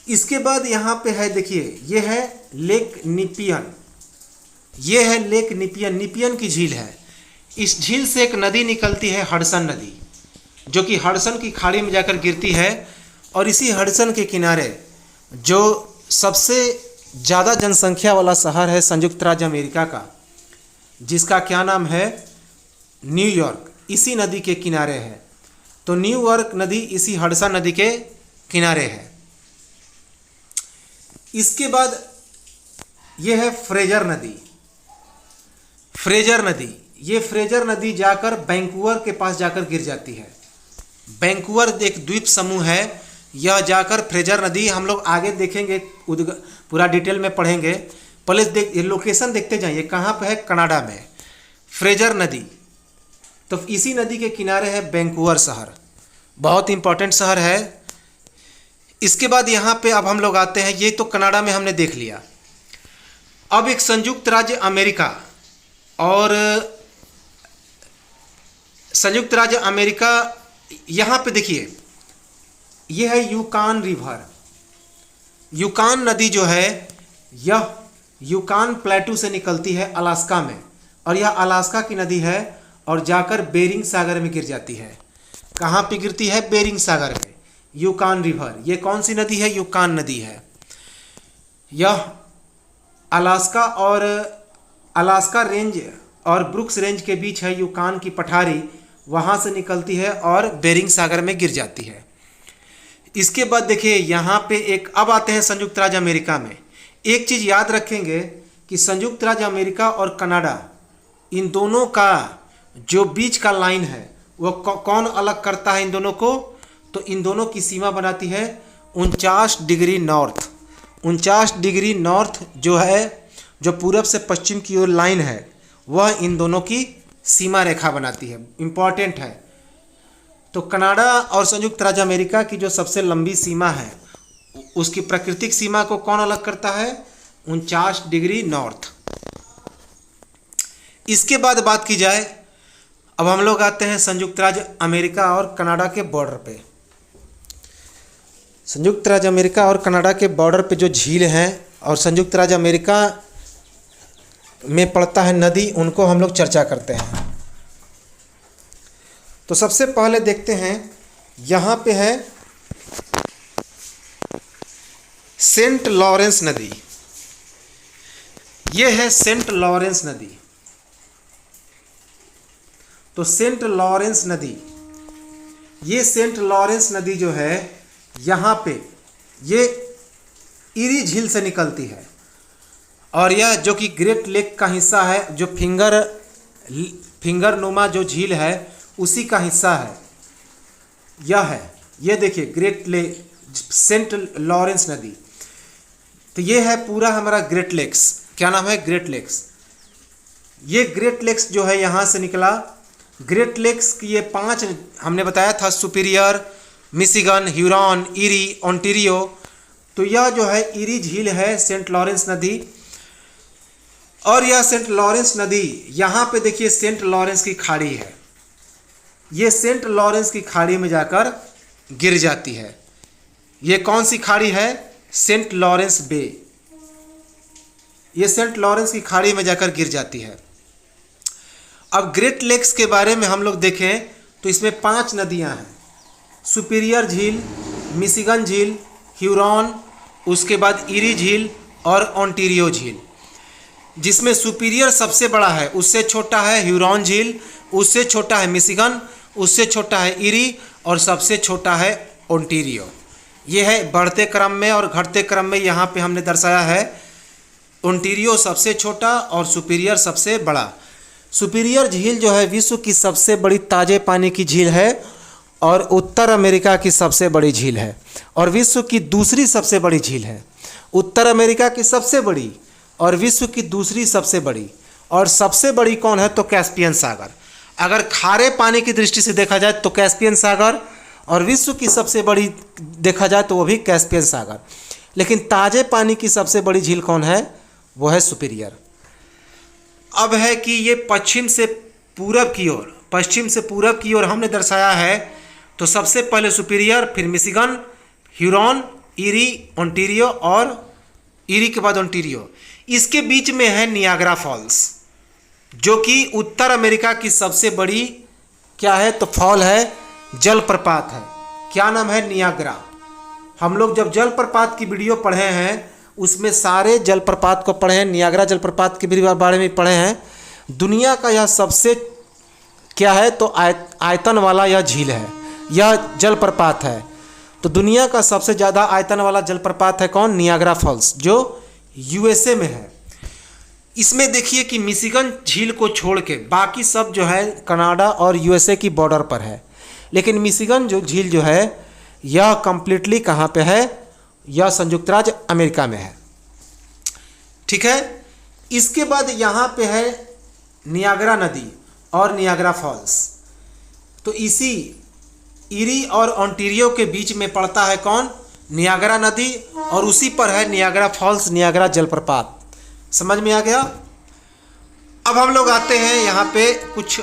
इसके बाद यहाँ पे है, देखिए, ये है लेक निपियन। ये है लेक निपियन, निपियन की झील है। इस झील से एक नदी निकलती है, हडसन नदी, जो कि हडसन की खाड़ी में जाकर गिरती है। और इसी हडसन के किनारे जो सबसे ज़्यादा जनसंख्या वाला शहर है संयुक्त राज्य अमेरिका का, जिसका क्या नाम है? न्यूयॉर्क, इसी नदी के किनारे है। तो न्यूयॉर्क नदी इसी हडसन नदी के किनारे है। इसके बाद यह है फ्रेजर नदी। फ्रेजर नदी, ये फ्रेजर नदी जाकर वैंकूवर के पास जाकर गिर जाती है। वैंकूवर एक द्वीप समूह है, यह जाकर फ्रेजर नदी, हम लोग आगे देखेंगे, पूरा डिटेल में पढ़ेंगे। पहले ये लोकेशन देखते जाइए, कहाँ पे है? कनाडा में फ्रेजर नदी। तो इसी नदी के किनारे है वैंकूवर शहर, बहुत इंपॉर्टेंट शहर है। इसके बाद यहाँ पे अब हम लोग आते हैं, ये तो कनाडा में हमने देख लिया। अब एक संयुक्त राज्य अमेरिका, और संयुक्त राज्य अमेरिका, यहाँ पे देखिए, यह है यूकान रिवर। यूकान नदी जो है, यह यूकान प्लेटू से निकलती है अलास्का में, और यह अलास्का की नदी है, और जाकर बेरिंग सागर में गिर जाती है। कहाँ पे गिरती है? बेरिंग सागर में, यूकान रिवर। ये कौन सी नदी है? यूकान नदी है। यह अलास्का और अलास्का रेंज और ब्रुक्स रेंज के बीच है यूकान की पठारी, वहाँ से निकलती है और बेरिंग सागर में गिर जाती है। इसके बाद देखिए यहाँ पे एक, अब आते हैं संयुक्त राज्य अमेरिका में। एक चीज़ याद रखेंगे कि संयुक्त राज्य अमेरिका और कनाडा, इन दोनों का जो बीच का लाइन है वो कौन अलग करता है इन दोनों को? तो इन दोनों की सीमा बनाती है 49 डिग्री नॉर्थ। 49 डिग्री नॉर्थ जो है, जो पूरब से पश्चिम की ओर लाइन है, वह इन दोनों की सीमा रेखा बनाती है, इम्पॉर्टेंट है। तो कनाडा और संयुक्त राज्य अमेरिका की जो सबसे लंबी सीमा है, उसकी प्राकृतिक सीमा को कौन अलग करता है? 49 डिग्री नॉर्थ। इसके बाद बात की जाए, अब हम लोग आते हैं संयुक्त राज्य अमेरिका और कनाडा के बॉर्डर पे। संयुक्त राज्य अमेरिका और कनाडा के बॉर्डर पे जो झील हैं और संयुक्त राज्य अमेरिका में पड़ता है नदी, उनको हम लोग चर्चा करते हैं। तो सबसे पहले देखते हैं, यहाँ पे है सेंट लॉरेंस नदी। ये है सेंट लॉरेंस नदी। तो सेंट लॉरेंस नदी, ये सेंट लॉरेंस नदी जो है, यहाँ पे ये इरी झील से निकलती है, और यह जो कि ग्रेट लेक का हिस्सा है, जो फिंगर नुमा जो झील है उसी का हिस्सा है। यह है, ये देखिए ग्रेट लेक, सेंट लॉरेंस नदी। तो ये है पूरा हमारा ग्रेट लेक्स। क्या नाम है? Great Lakes. ये ग्रेट लेक्स जो है यहाँ से निकला। ग्रेट लेक्स की ये 5 हमने बताया था, superior, Michigan, Huron, eri, Ontario तो यह जो है ईरी झील है, सेंट लॉरेंस नदी। और यह सेंट लॉरेंस नदी, यहाँ पे देखिए सेंट लॉरेंस की खाड़ी है, ये सेंट लॉरेंस की खाड़ी में जाकर गिर जाती है। ये कौन सी खाड़ी है? सेंट लॉरेंस बे। ये सेंट लॉरेंस की खाड़ी में जाकर गिर जाती है। अब ग्रेट लेक्स के बारे में हम लोग देखें तो इसमें 5 नदियां हैं। सुपीरियर झील, मिशिगन झील, ह्यूरॉन, उसके बाद ईरी झील और ओंटारियो झील। जिसमें सुपीरियर सबसे बड़ा है, उससे छोटा है ह्यूरॉन झील, उससे छोटा है मिशिगन, उससे छोटा है ईरी और सबसे छोटा है ओंटारियो। ये है बढ़ते क्रम में और घटते क्रम में यहाँ पे हमने दर्शाया है। ओंटारियो सबसे छोटा और सुपीरियर सबसे बड़ा। सुपीरियर झील जो है विश्व की सबसे बड़ी ताज़े पानी की झील है और उत्तर अमेरिका की सबसे बड़ी झील है और विश्व की दूसरी सबसे बड़ी झील है। उत्तर अमेरिका की सबसे बड़ी और विश्व की दूसरी सबसे बड़ी। और सबसे बड़ी कौन है? तो कैस्पियन सागर। अगर खारे पानी की दृष्टि से देखा जाए तो कैस्पियन सागर, और विश्व की सबसे बड़ी देखा जाए तो वो भी कैस्पियन सागर। लेकिन ताज़े पानी की सबसे बड़ी झील कौन है? वो है सुपीरियर। अब है कि ये पश्चिम से पूरब की ओर हमने दर्शाया है। तो सबसे पहले सुपीरियर, फिर मिशिगन, ह्यूरॉन, ईरी, ओंटारियो और ईरी के बाद ओंटारियो। इसके बीच में है नियाग्रा फॉल्स, जो कि उत्तर अमेरिका की सबसे बड़ी क्या है? तो फॉल है, जलप्रपात है। क्या नाम है? नियाग्रा। हम लोग जब जलप्रपात की वीडियो पढ़े हैं उसमें सारे जलप्रपात को पढ़े हैं, नियाग्रा जलप्रपात के भी बारे में पढ़े हैं। दुनिया का यह सबसे क्या है? तो आयतन वाला यह झील है, यह जलप्रपात है। तो दुनिया का सबसे ज़्यादा आयतन वाला जलप्रपात है कौन? नियाग्रा फॉल्स, जो यूएसए में है। इसमें देखिए कि मिशिगन झील को छोड़ के बाकी सब जो है कनाडा और यूएसए की बॉर्डर पर है। लेकिन मिशिगन जो झील जो है यह कंप्लीटली कहाँ पे है? यह संयुक्त राज्य अमेरिका में है। ठीक है। इसके बाद यहाँ पे है नियाग्रा नदी और नियाग्रा फॉल्स। तो इसी ईरी और ओंटारियो के बीच में पड़ता है कौन? नियाग्रा नदी, और उसी पर है नियाग्रा फॉल्स, नियाग्रा जलप्रपात। समझ में आ गया? अब हम लोग आते हैं यहाँ पे कुछ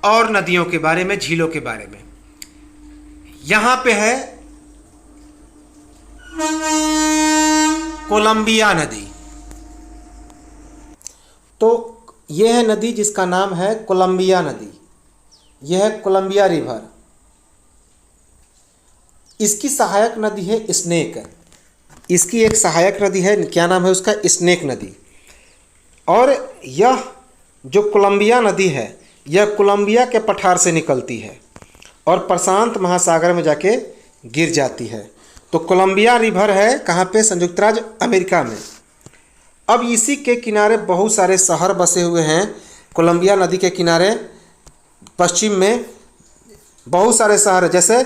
और नदियों के बारे में, झीलों के बारे में। यहाँ पे है कोलंबिया नदी। तो यह है नदी जिसका नाम है कोलंबिया नदी। यह है कोलंबिया रिवर। इसकी सहायक नदी है स्नेक। इसकी एक सहायक नदी है, क्या नाम है उसका? स्नेक नदी। और यह जो कोलंबिया नदी है यह कोलंबिया के पठार से निकलती है और प्रशांत महासागर में जाके गिर जाती है। तो कोलंबिया रिवर है कहाँ पे? संयुक्त राज्य अमेरिका में। अब इसी के किनारे बहुत सारे शहर बसे हुए हैं। कोलंबिया नदी के किनारे पश्चिम में बहुत सारे शहर है, जैसे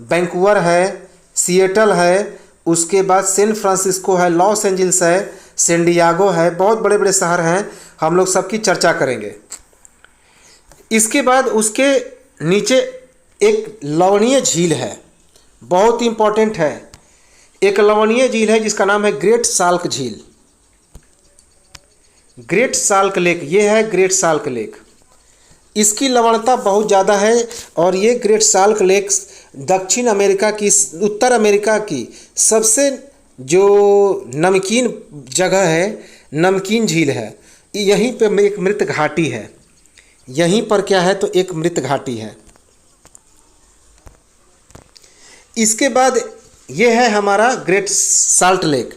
वैंकूवर है, सिएटल है, उसके बाद सैन फ्रांसिस्को है, लॉस एंजल्स है, सैन डिएगो है। बहुत बड़े बड़े शहर हैं, हम लोग सबकी चर्चा करेंगे। इसके बाद उसके नीचे एक लवणीय झील है, बहुत इंपॉर्टेंट है। एक लवणीय झील है जिसका नाम है ग्रेट साल्क झील, ग्रेट साल्क लेक। ये है ग्रेट साल्क लेक। इसकी लवणता बहुत ज़्यादा है और ये ग्रेट साल्क लेक दक्षिण अमेरिका की, उत्तर अमेरिका की सबसे जो नमकीन जगह है, नमकीन झील है। यहीं पे एक मृत घाटी है। यहीं पर क्या है? तो एक मृत घाटी है। इसके बाद ये है हमारा great salt lake.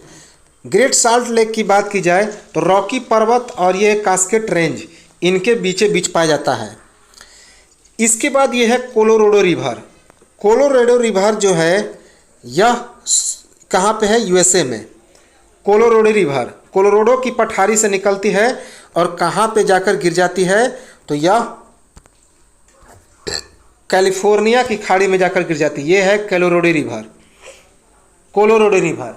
Great salt lake की बात की जाए तो रॉकी पर्वत और ये कास्केड रेंज इनके बीचे बीच पाया जाता है। इसके बाद ये है कोलोराडो रिवर। कोलोराडो रिवर जो है यह कहाँ पे है? यूएसए में। कोलोराडो रिवर कोलोराडो की पठारी से निकलती है और कहाँ पे जाकर गिर जाती है? तो यह कैलिफोर्निया की खाड़ी में जाकर गिर जाती है। ये है Colorado river. Colorado river,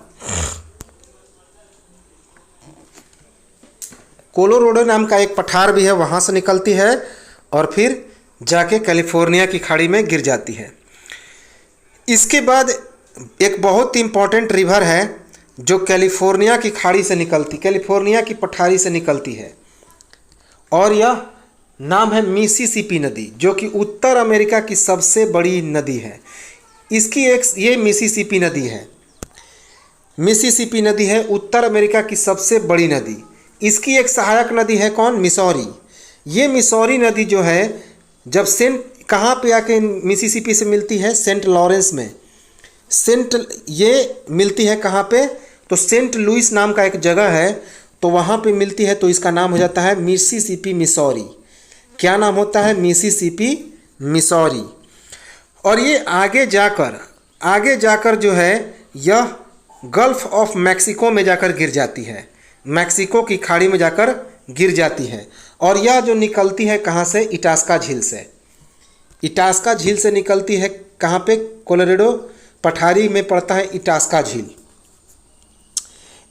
Colorado नाम का एक पठार भी है, वहाँ से निकलती है और फिर जाके कैलिफोर्निया की खाड़ी में गिर जाती है। इसके बाद एक बहुत इम्पॉर्टेंट रिवर है जो कैलिफोर्निया की खाड़ी से निकलती, कैलिफोर्निया की पठारी से निकलती है। और यह नाम है मिसिसिपी नदी, जो कि उत्तर अमेरिका की सबसे बड़ी नदी है। इसकी ये मिसिसिपी नदी है, मिसिसिपी नदी है उत्तर अमेरिका की सबसे बड़ी नदी। इसकी एक सहायक नदी है कौन? मिसौरी। ये मिसौरी नदी जो है जब कहाँ पे आके मिसिसिपी से मिलती है? सेंट लॉरेंस में। ये मिलती है कहाँ पे? तो सेंट लुइस नाम का एक जगह है, तो वहाँ पे मिलती है, तो इसका नाम हो जाता है मिसिसिपी मिसौरी। क्या नाम होता है? Mississippi Missouri. और ये आगे जाकर जो है यह गल्फ ऑफ मैक्सिको में जाकर गिर जाती है, मैक्सिको की खाड़ी में जाकर गिर जाती है। और यह जो निकलती है कहाँ से? इटास्का झील से। इटास्का झील से निकलती है कहाँ पे? कोलोराडो पठारी में पड़ता है इटास्का झील।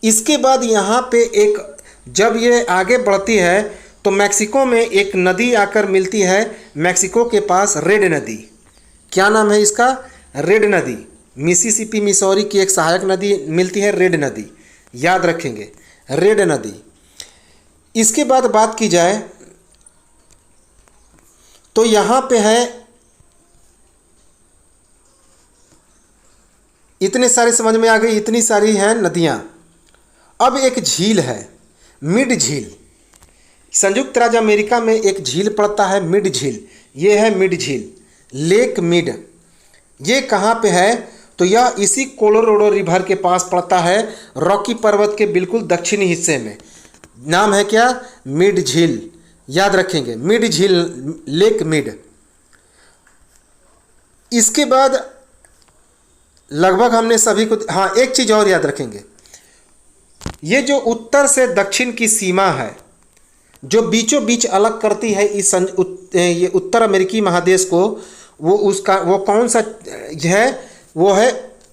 इसके बाद यहाँ पे जब ये आगे बढ़ती है तो मैक्सिको में एक नदी आकर मिलती है, मैक्सिको के पास रेड नदी। क्या नाम है इसका? रेड नदी। मिसिसिपी मिसौरी की एक सहायक नदी मिलती है, रेड नदी, याद रखेंगे, रेड नदी। इसके बाद बात की जाए तो यहाँ पे है, इतने सारे समझ में आ गई, इतनी सारी हैं नदियाँ। अब एक झील है, मिड झील। संयुक्त राज्य अमेरिका में एक झील पड़ता है, मिड झील। ये है मिड झील, लेक मिड। ये कहाँ पे है? तो यह इसी कोलोराडो रिवर के पास पड़ता है, रॉकी पर्वत के बिल्कुल दक्षिणी हिस्से में। नाम है क्या? मिड झील, याद रखेंगे, मिड झील, लेक मिड। इसके बाद लगभग हमने सभी को, हाँ एक चीज़ और याद रखेंगे, ये जो उत्तर से दक्षिण की सीमा है, जो बीचों बीच अलग करती है ये उत्तर अमेरिकी महादेश को, वो कौन सा है? वो है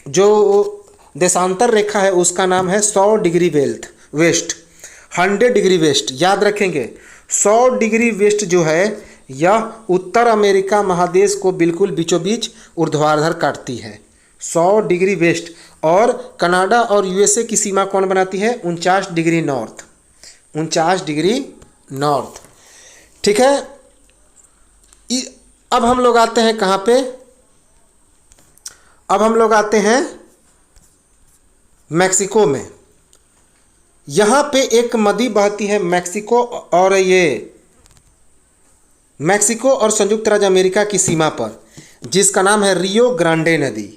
जो देशांतर रेखा है, उसका नाम है 100 डिग्री वेस्ट, 100 डिग्री वेस्ट, याद रखेंगे। 100 डिग्री वेस्ट जो है यह उत्तर अमेरिका महादेश को बिल्कुल बीचों बीच ऊर्ध्वाधर काटती है, 100 डिग्री वेस्ट। और कनाडा और यूएसए की सीमा कौन बनाती है? 49 डिग्री नॉर्थ, 49 डिग्री नॉर्थ। ठीक है। अब हम लोग आते हैं कहाँ पे? अब हम लोग आते हैं मैक्सिको में। यहाँ पे एक नदी बहती है मैक्सिको और संयुक्त राज्य अमेरिका की सीमा पर, जिसका नाम है रियो ग्रांडे नदी।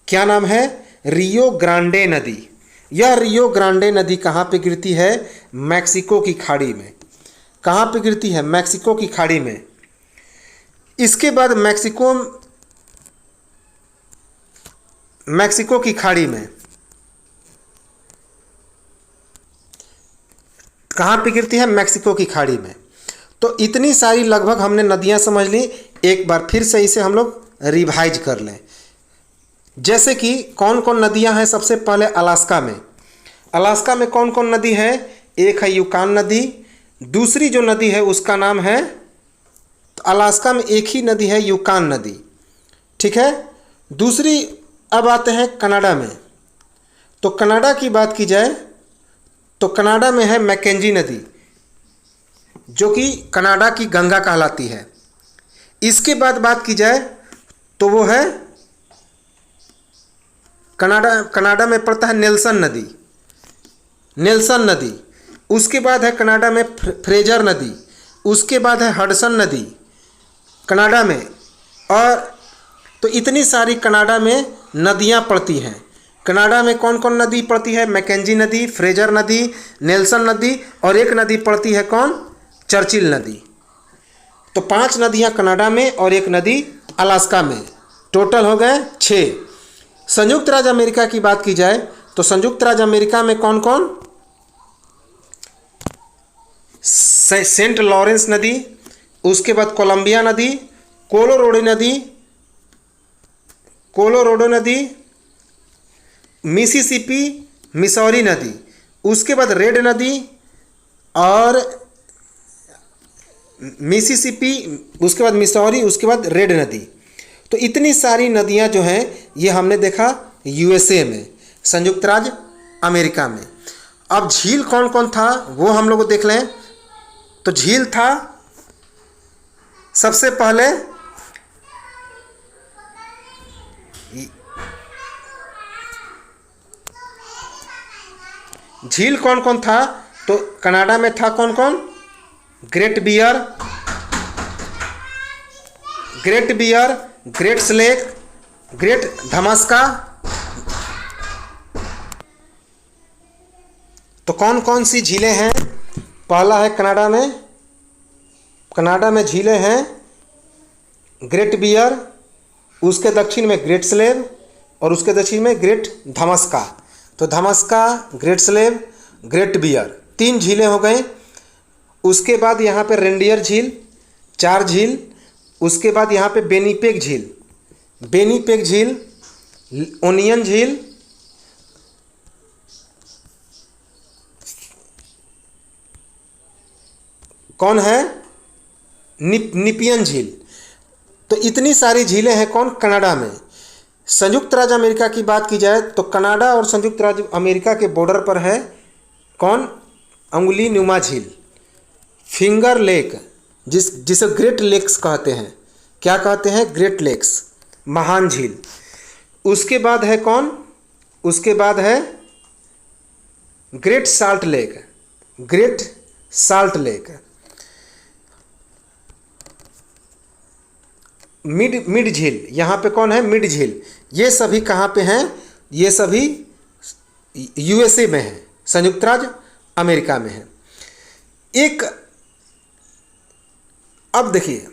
क्या नाम है? रियो ग्रांडे नदी। यह रियो ग्रांडे नदी कहाँ पे गिरती है? मैक्सिको की खाड़ी में। कहाँ पे गिरती है? मैक्सिको की खाड़ी में। इसके बाद मैक्सिको की खाड़ी में कहाँ पे गिरती है? मैक्सिको की खाड़ी में। तो इतनी सारी लगभग हमने नदियाँ समझ ली। एक बार फिर से इसे हम लोग रिवाइज कर लें। जैसे कि कौन कौन नदियाँ हैं? सबसे पहले अलास्का में कौन कौन नदी है? एक है यूकान नदी, दूसरी जो नदी है उसका नाम है, तो अलास्का में एक ही नदी है, यूकान नदी। ठीक है। दूसरी, अब आते हैं कनाडा में। तो कनाडा की बात की जाए तो कनाडा में है मैकेंजी नदी, जो कि कनाडा की गंगा कहलाती है। इसके बाद बात की जाए तो वो है कनाडा में पड़ता है नेल्सन नदी। उसके बाद है कनाडा में फ्रेजर नदी। उसके बाद है हडसन नदी कनाडा में। और तो इतनी सारी कनाडा में नदियाँ पड़ती हैं। कनाडा में कौन कौन नदी पड़ती है? मैकेंजी नदी, फ्रेजर नदी, नेल्सन नदी, और एक नदी पड़ती है कौन? चर्चिल नदी। तो 5 नदियाँ कनाडा में और एक नदी अलास्का में, टोटल हो गए 6। संयुक्त राज्य अमेरिका की बात की जाए तो संयुक्त राज्य अमेरिका में कौन कौन? सेंट लॉरेंस नदी, उसके बाद कोलंबिया नदी, कोलोराडो नदी, मिसिसिपी मिसौरी नदी, उसके बाद रेड नदी और मिसिसिपी, उसके बाद मिसौरी, उसके बाद रेड नदी। तो इतनी सारी नदियां जो हैं ये हमने देखा यूएसए में, संयुक्त राज्य अमेरिका में। अब झील कौन कौन था वो हम लोग देख लें। तो झील था सबसे पहले झील कौन कौन था, तो कनाडा में था कौन कौन, great bear, great slave, great धमास्का। तो कौन कौन सी झीलें हैं, पहला है कनाडा में झीलें हैं ग्रेट बियर, उसके दक्षिण में ग्रेट स्लेव और उसके दक्षिण में ग्रेट धमास्का। तो धमास्का, ग्रेट स्लेव, ग्रेट बियर, 3 झीलें हो गए। उसके बाद यहाँ पे रेंडियर झील, 4 झील। उसके बाद यहाँ पे बेनीपेग झील, ओनियन झील, कौन है, निपियन झील। तो इतनी सारी झीलें हैं कौन, कनाडा में। संयुक्त राज्य अमेरिका की बात की जाए तो कनाडा और संयुक्त राज्य अमेरिका के बॉर्डर पर है कौन, अंगुली नुमा झील, फिंगर लेक, जिसे ग्रेट लेक्स कहते हैं। क्या कहते हैं, ग्रेट लेक्स, महान झील। उसके बाद है कौन, उसके बाद है ग्रेट साल्ट लेक, मिड झील, यहाँ पे कौन है, मिड झील। ये सभी कहाँ पे हैं, ये सभी यूएसए में है, संयुक्त राज्य अमेरिका में है। एक अब देखिए,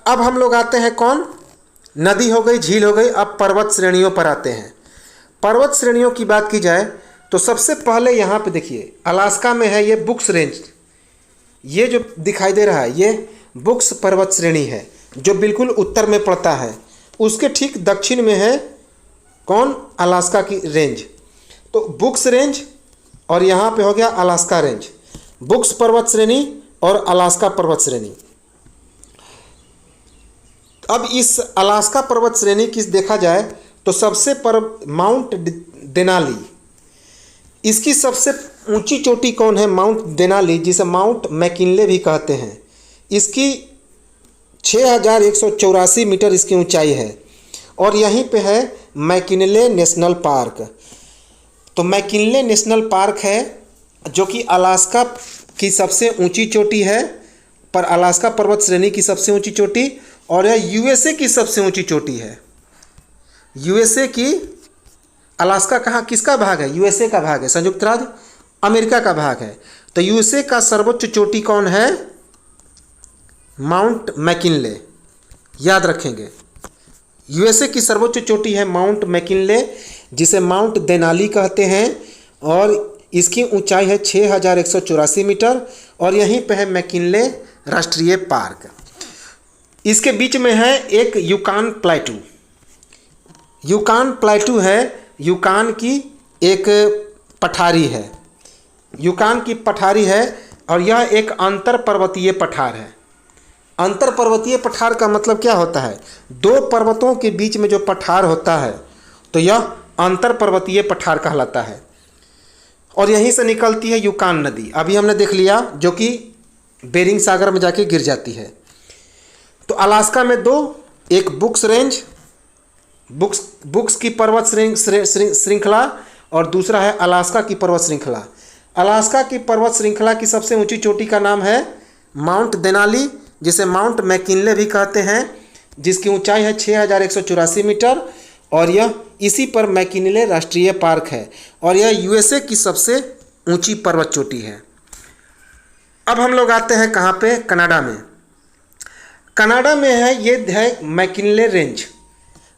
अब हम लोग आते हैं कौन, नदी हो गई, झील हो गई। अब पर्वत श्रेणियों पर आते हैं। पर्वत श्रेणियों की बात की जाए तो सबसे पहले यहाँ पे देखिए, अलास्का में है ये बुक्स रेंज, ये जो दिखाई दे रहा है ये बुक्स पर्वत श्रेणी है, जो बिल्कुल उत्तर में पड़ता है। उसके ठीक दक्षिण में है कौन, अलास्का की रेंज। तो बुक्स रेंज और यहाँ पे हो गया अलास्का रेंज, बुक्स पर्वत श्रेणी और अलास्का पर्वत श्रेणी। अब इस अलास्का पर्वत श्रेणी की देखा जाए तो सबसे माउंट देनाली, इसकी सबसे ऊंची चोटी कौन है, माउंट देनाली, जिसे माउंट मैकिनले भी कहते हैं। इसकी 6184 मीटर इसकी ऊंचाई है और यहीं पे है मैकिनले नेशनल पार्क। तो मैकिनले नेशनल पार्क है जो कि अलास्का की सबसे ऊंची चोटी है, पर अलास्का पर्वत श्रेणी की सबसे ऊंची चोटी, और यह यूएसए की सबसे ऊंची चोटी है। यूएसए की, अलास्का कहाँ, किसका भाग है, यूएसए का भाग है, संयुक्त राज्य अमेरिका का भाग है। तो यूएसए का सर्वोच्च चोटी कौन है, माउंट मैकिनले, याद रखेंगे। यूएसए की सर्वोच्च चोटी है माउंट मैकिनले, जिसे माउंट देनाली कहते हैं, और इसकी ऊंचाई है 6184 मीटर और यहीं पे है मैकिनले राष्ट्रीय पार्क। इसके बीच में है एक यूकान प्लेटू। यूकान प्लेटू है, यूकान की एक पठारी है, यूकान की पठारी है, और यह एक अंतर पर्वतीय पठार है। अंतर पर्वतीय पठार का मतलब क्या होता है, 2 पर्वतों के बीच में जो पठार होता है तो यह अंतर पर्वतीय पठार कहलाता है। और यहीं से निकलती है यूकान नदी, अभी हमने देख लिया, जो कि बेरिंग सागर में जाके गिर जाती है। तो अलास्का में 2, एक बुक्स रेंज, बुक्स की पर्वत श्रृंखला, और दूसरा है अलास्का की पर्वत श्रृंखला। अलास्का की पर्वत श्रृंखला की सबसे ऊंची चोटी का नाम है माउंट देनाली, जिसे माउंट मैकिनले भी कहते हैं, जिसकी ऊंचाई है 6184 मीटर, और यह इसी पर मैकिनले राष्ट्रीय पार्क है, और यह यूएसए की सबसे ऊंची पर्वत चोटी है। अब हम लोग आते हैं कहाँ पे, कनाडा में। कनाडा में है, ये है मैकिनले रेंज,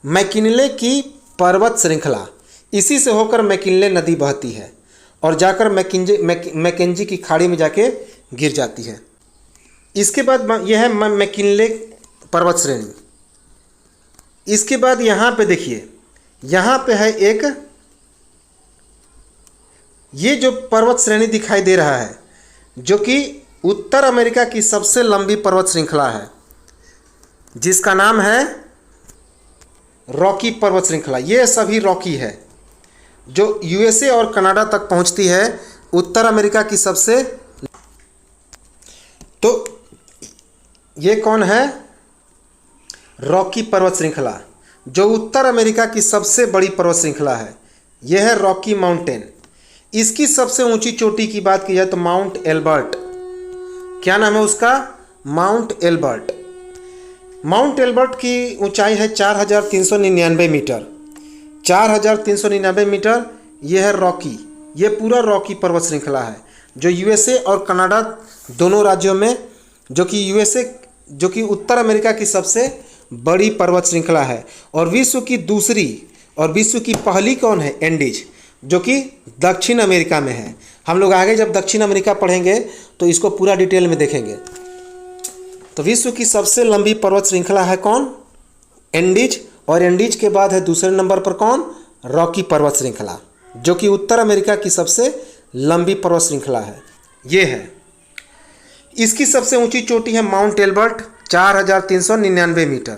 मैकिनले की पर्वत श्रृंखला, इसी से होकर मैकिनले नदी बहती है और जाकर मैकेंजी की खाड़ी में जाके गिर जाती है। इसके बाद यह है मैकिनले पर्वत श्रेणी। इसके बाद यहाँ पे देखिए, यहाँ पे है एक, ये जो पर्वत श्रेणी दिखाई दे रहा है, जो कि उत्तर अमेरिका की सबसे लंबी पर्वत श्रृंखला है, जिसका नाम है रॉकी पर्वत श्रृंखला। ये सभी रॉकी है, जो यूएसए और कनाडा तक पहुंचती है, उत्तर अमेरिका की सबसे। तो ये कौन है? रॉकी पर्वत श्रृंखला, जो उत्तर अमेरिका की सबसे बड़ी पर्वत श्रृंखला है। यह है रॉकी माउंटेन। इसकी सबसे ऊंची चोटी की बात की जाए तो माउंट एल्बर्ट। क्या नाम है उसका? Mount Elbert. माउंट एल्बर्ट की ऊंचाई है 4399 मीटर। 4399 मीटर। यह है रॉकी। यह पूरा रॉकी पर्वत श्रृंखला है, जो यूएसए और कनाडा दोनों राज्यों में, जो कि उत्तर अमेरिका की सबसे बड़ी पर्वत श्रृंखला है। और विश्व की दूसरी और विश्व की पहली कौन है? एंडीज, जो कि दक्षिण अमेरिका में है। हम लोग आगे जब दक्षिण अमेरिका पढ़ेंगे तो इसको पूरा डिटेल में देखेंगे। तो विश्व की सबसे लंबी पर्वत श्रृंखला है कौन? एंडीज। और एंडीज के बाद है दूसरे नंबर पर कौन? रॉकी पर्वत श्रृंखला, जो कि उत्तर अमेरिका की सबसे लंबी पर्वत श्रृंखला है। ये है, इसकी सबसे ऊंची चोटी है माउंट एल्बर्ट 4399 मीटर।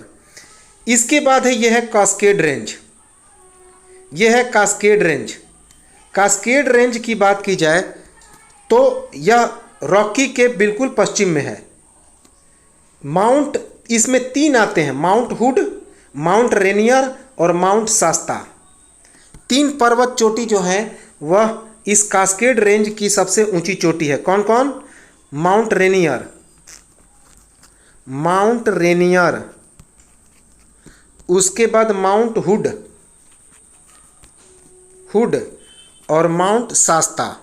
इसके बाद है यह है कास्केड रेंज। यह है कास्केड रेंज। कास्केड रेंज की बात की जाए तो यह रॉकी के बिल्कुल पश्चिम में है। माउंट, इसमें 3 आते हैं, माउंट हुड, माउंट रेनियर और माउंट शास्ता। 3 पर्वत चोटी जो है वह इस कास्केड रेंज की सबसे ऊंची चोटी है। कौन कौन? माउंट रेनियर, माउंट रेनियर, उसके बाद माउंट हुड, हुड और माउंट शास्ता।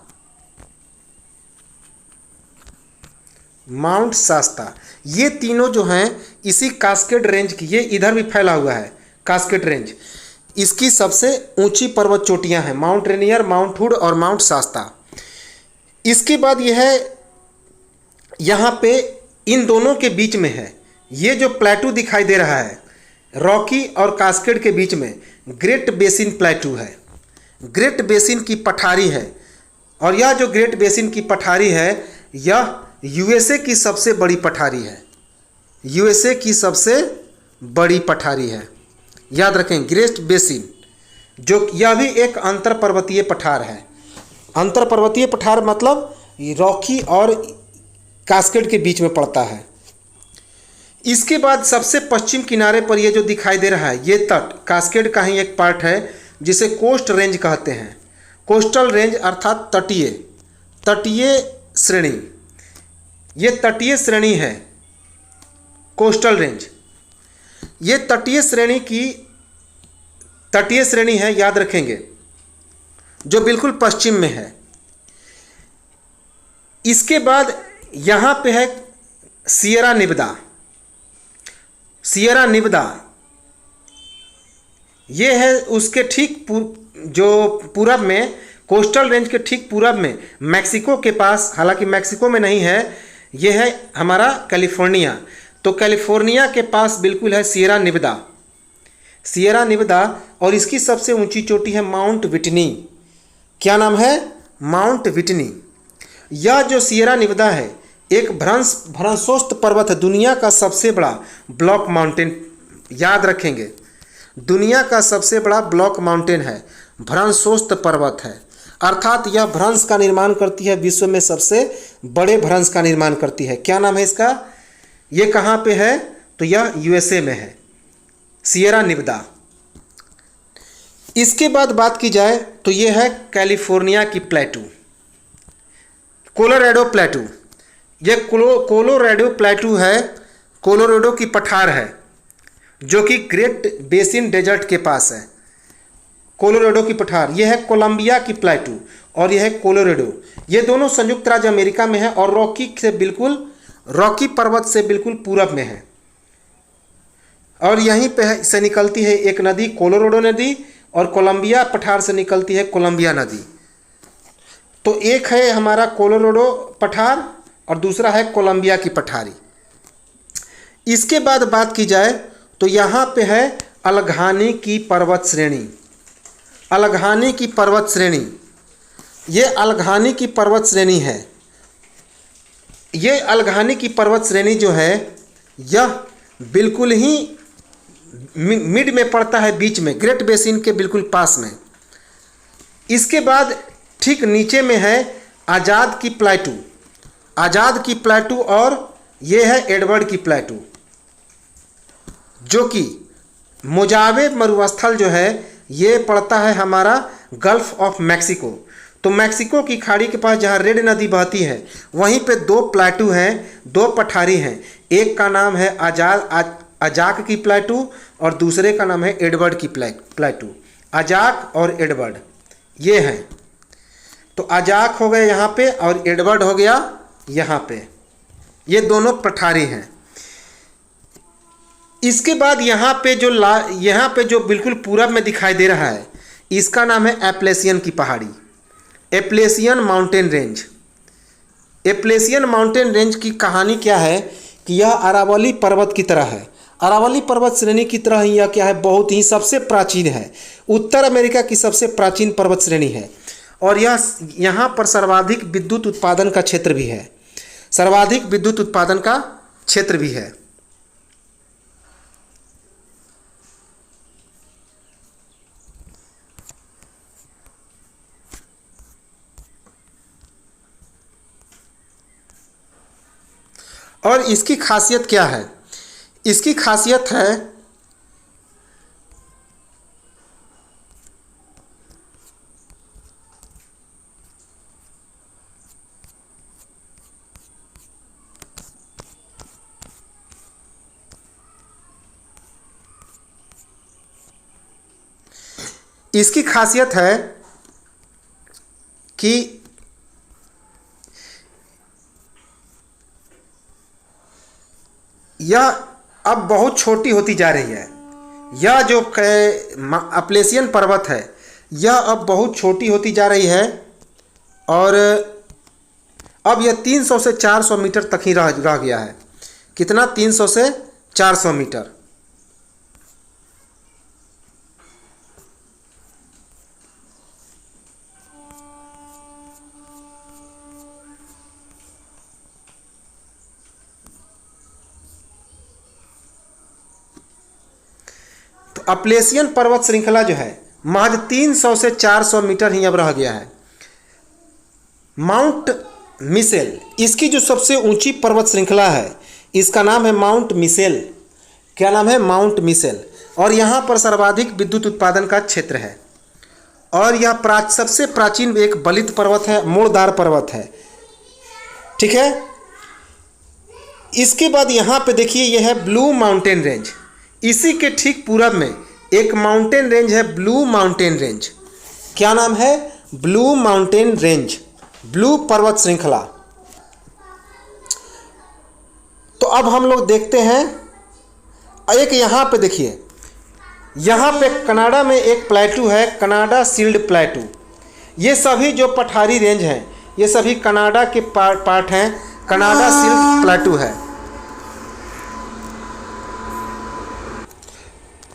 माउंट शास्ता, ये तीनों जो हैं इसी कास्केड रेंज की, ये इधर भी फैला हुआ है कास्केड रेंज, इसकी सबसे ऊंची पर्वत चोटियां हैं, माउंट रेनियर, माउंट हुड और माउंट शास्ता। इसके बाद यह है, यहाँ पे इन दोनों के बीच में है, ये जो प्लेटू दिखाई दे रहा है रॉकी और कास्केड के बीच में, ग्रेट बेसिन प्लेटू है। ग्रेट बेसिन की पठारी है। और यह जो ग्रेट बेसिन की पठारी है, यह यूएसए की सबसे बड़ी पठारी है। यूएसए की सबसे बड़ी पठारी है, याद रखें, ग्रेट बेसिन, जो यह भी एक अंतर पर्वतीय पठार है। अंतर पर्वतीय पठार मतलब रॉकी और कास्केड के बीच में पड़ता है। इसके बाद सबसे पश्चिम किनारे पर यह जो दिखाई दे रहा है, ये तट कास्केड का ही एक पार्ट है, जिसे कोस्ट रेंज कहते हैं। कोस्टल रेंज अर्थात तटीय, तटीय श्रेणी। ये तटीय श्रेणी है कोस्टल रेंज। ये तटीय श्रेणी है, याद रखेंगे, जो बिल्कुल पश्चिम में है। इसके बाद यहाँ पे है सियरा निवदा। सियरा निवदा ये है उसके ठीक जो पूरब में, कोस्टल रेंज के ठीक पूरब में, मैक्सिको के पास, हालांकि मैक्सिको में नहीं है, ये है हमारा कैलिफोर्निया। तो कैलिफोर्निया के पास बिल्कुल है सियरा निवदा। सियरा निवदा, और इसकी सबसे ऊंची चोटी है माउंट विटनी। क्या नाम है? Mount Whitney. यह जो सियरा निवदा है एक भ्रंशोस्त पर्वत है, दुनिया का सबसे बड़ा ब्लॉक माउंटेन, याद रखेंगे, दुनिया का सबसे बड़ा ब्लॉक माउंटेन है, भ्रंशोस्त पर्वत है। अर्थात यह भ्रंश का निर्माण करती है, विश्व में सबसे बड़े भ्रंश का निर्माण करती है। क्या नाम है इसका? ये कहाँ पे है? तो यह यूएसए में है, सियरा निवदा। इसके बाद बात की जाए तो यह है कैलिफोर्निया की प्लेटू, कोलोराडो प्लेटू। यह कोलोराडो प्लेटू है, कोलोराडो की पठार है, जो कि ग्रेट बेसिन डेजर्ट के पास है। कोलोराडो की पठार, यह है कोलंबिया की प्लेटू और यह है कोलोराडो। ये दोनों संयुक्त राज्य अमेरिका में है और रॉकी पर्वत से बिल्कुल पूरब में है। और यहीं पे से निकलती है एक नदी, कोलोराडो नदी, और कोलंबिया पठार से निकलती है कोलंबिया नदी। तो एक है हमारा कोलोराडो पठार और दूसरा है कोलंबिया की पठारी। इसके बाद बात की जाए तो यहाँ पे है अलघानी की पर्वत श्रेणी। अलघानी की पर्वत श्रेणी, ये अलघानी की पर्वत श्रेणी है। ये अलघानी की पर्वत श्रेणी जो है, यह बिल्कुल ही मिड में पड़ता है, बीच में, ग्रेट बेसिन के बिल्कुल पास में। इसके बाद ठीक नीचे में है आज़ाद की प्लेटू, आज़ाद की प्लेटू, और ये है एडवर्ड की प्लेटू, जो कि मोजावे मरुस्थल जो है ये पड़ता है हमारा गल्फ ऑफ मैक्सिको। तो मैक्सिको की खाड़ी के पास जहाँ रेड नदी बहती है वहीं पे दो प्लेटू हैं, दो पठारी हैं। एक का नाम है अजाक की प्लेटू और दूसरे का नाम है एडवर्ड की प्लेटू। अजाक और एडवर्ड ये हैं। तो अजाक हो गए यहाँ पे और एडवर्ड हो गया यहाँ पे, ये दोनों पठारी हैं। इसके बाद यहाँ पे जो बिल्कुल पूरब में दिखाई दे रहा है इसका नाम है एप्लेसियन की पहाड़ी, एप्लेसियन माउंटेन रेंज। एप्लेसियन माउंटेन रेंज की कहानी क्या है कि यह अरावली पर्वत की तरह है, अरावली पर्वत श्रेणी की तरह ही यह क्या है, बहुत ही सबसे प्राचीन है, उत्तर अमेरिका की सबसे प्राचीन पर्वत श्रेणी है। और यह यहाँ पर सर्वाधिक विद्युत उत्पादन का क्षेत्र भी है, सर्वाधिक विद्युत उत्पादन का क्षेत्र भी है। और इसकी खासियत क्या है? इसकी खासियत है कि यह अब बहुत छोटी होती जा रही है। यह जो एप्लेसियन पर्वत है यह अब बहुत छोटी होती जा रही है और अब यह 300 से 400 मीटर तक ही रह गया है। कितना? 300 से 400 मीटर। एप्लेसियन पर्वत श्रृंखला जो है महज 300 से 400 मीटर ही अब रह गया है। माउंट मिसेल इसकी जो सबसे ऊंची पर्वत श्रृंखला है इसका नाम है माउंट मिसेल। क्या नाम है? Mount Mitchell. और यहाँ पर सर्वाधिक विद्युत उत्पादन का क्षेत्र है। और यह सबसे प्राचीन एक बलित पर्वत है, मोड़दार पर्वत है। ठीक है। इसके बाद यहाँ पे देखिए यह है ब्लू माउंटेन रेंज। इसी के ठीक पूरब में एक माउंटेन रेंज है, ब्लू माउंटेन रेंज। क्या नाम है? ब्लू माउंटेन रेंज, ब्लू पर्वत श्रृंखला। तो अब हम लोग देखते हैं एक यहाँ पे देखिए, यहाँ पे कनाडा में एक प्लेटू है, कनाडा शील्ड प्लेटू। ये सभी जो पठारी रेंज हैं ये सभी कनाडा के पार्ट हैं, कनाडा शील्ड प्लेटू है।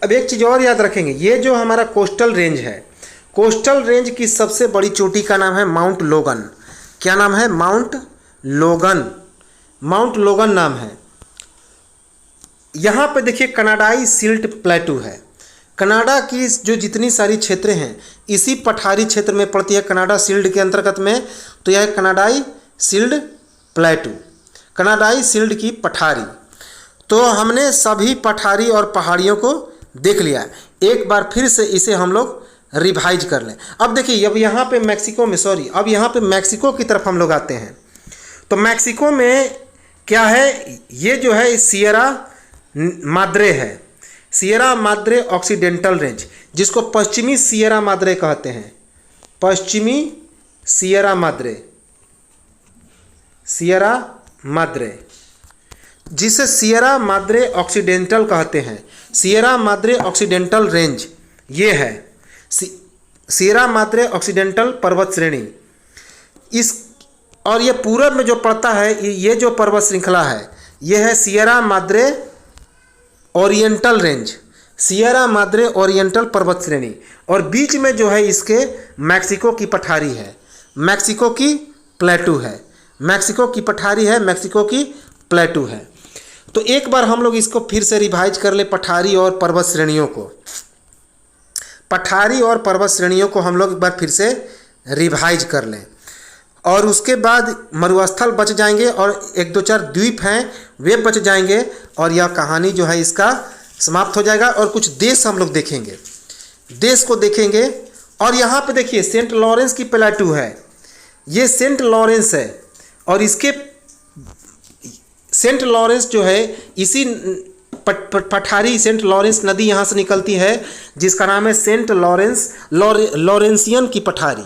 अब एक चीज़ और याद रखेंगे, ये जो हमारा कोस्टल रेंज है, कोस्टल रेंज की सबसे बड़ी चोटी का नाम है माउंट लोगन। क्या नाम है? माउंट लोगन। माउंट लोगन नाम है। यहाँ पे देखिए कनाडाई सिल्ट प्लेटू है। कनाडा की जो जितनी सारी क्षेत्र हैं इसी पठारी क्षेत्र में पड़ती है, कनाडा शील्ड के अंतर्गत में। तो यह कनाडाई शील्ड प्लेटू, कनाडाई शील्ड की पठारी। तो हमने सभी पठारी और पहाड़ियों को देख लिया। एक बार फिर से इसे हम लोग रिवाइज कर लें। अब देखिए, अब यहाँ पे मैक्सिको में, अब यहाँ पे मैक्सिको की तरफ हम लोग आते हैं। तो मैक्सिको में क्या है? ये जो है सियरा माद्रे है, सियरा माद्रे ऑक्सीडेंटल रेंज, जिसको पश्चिमी सियरा माद्रे कहते हैं। पश्चिमी सियरा माद्रे, सियरा माद्रे, जिसे सियरा माद्रे ऑक्सीडेंटल कहते हैं। सियरा माद्रे ऑक्सीडेंटल रेंज ये है, सियरा माद्रे ऑक्सीडेंटल पर्वत श्रेणी। इस और ये पूरब में जो पड़ता है, ये जो पर्वत श्रृंखला है ये है Sierra Madre oriental range, Sierra Madre oriental पर्वत श्रेणी। और बीच में जो है इसके मैक्सिको की पठारी है, मैक्सिको की प्लेटू है, मैक्सिको की पठारी है, मैक्सिको की प्लेटू है। तो एक बार हम लोग इसको फिर से रिवाइज कर ले, पठारी और पर्वत श्रेणियों को। पठारी और पर्वत श्रेणियों को हम लोग एक बार फिर से रिवाइज कर लें, और उसके बाद मरुस्थल बच जाएंगे और एक दो चार द्वीप हैं वे बच जाएंगे, और यह कहानी जो है इसका समाप्त हो जाएगा। और कुछ देश हम लोग देखेंगे, देश को देखेंगे। और यहाँ पे देखिए सेंट लॉरेंस की प्लेटू है, ये सेंट लॉरेंस है, और इसके सेंट लॉरेंस जो है इसी पठारी सेंट लॉरेंस नदी यहाँ से निकलती है, जिसका नाम है सेंट लॉरेंस लॉरेंसियन की पठारी,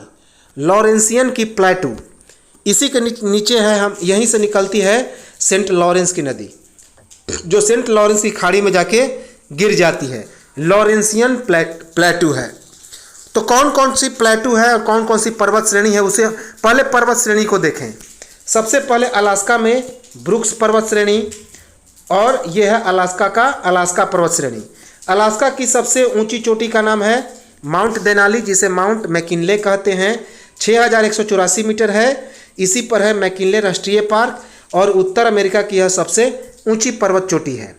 लॉरेंसियन की प्लेटू। इसी के नीचे है, हम यहीं से निकलती है सेंट लॉरेंस की नदी, जो सेंट लॉरेंस की खाड़ी में जाके गिर जाती है, लॉरेंसियन प्लेटू है। तो कौन कौन सी प्लेटू है और कौन कौन सी पर्वत श्रेणी है, उसे पहले पर्वत श्रेणी को देखें। सबसे पहले अलास्का में ब्रुक्स पर्वत श्रेणी, और यह है अलास्का का अलास्का पर्वत श्रेणी। अलास्का की सबसे ऊंची चोटी का नाम है माउंट देनाली, जिसे माउंट मैकिनले कहते हैं, 6184 मीटर है। इसी पर है मैकिनले राष्ट्रीय पार्क, और उत्तर अमेरिका की यह सबसे ऊंची पर्वत चोटी है।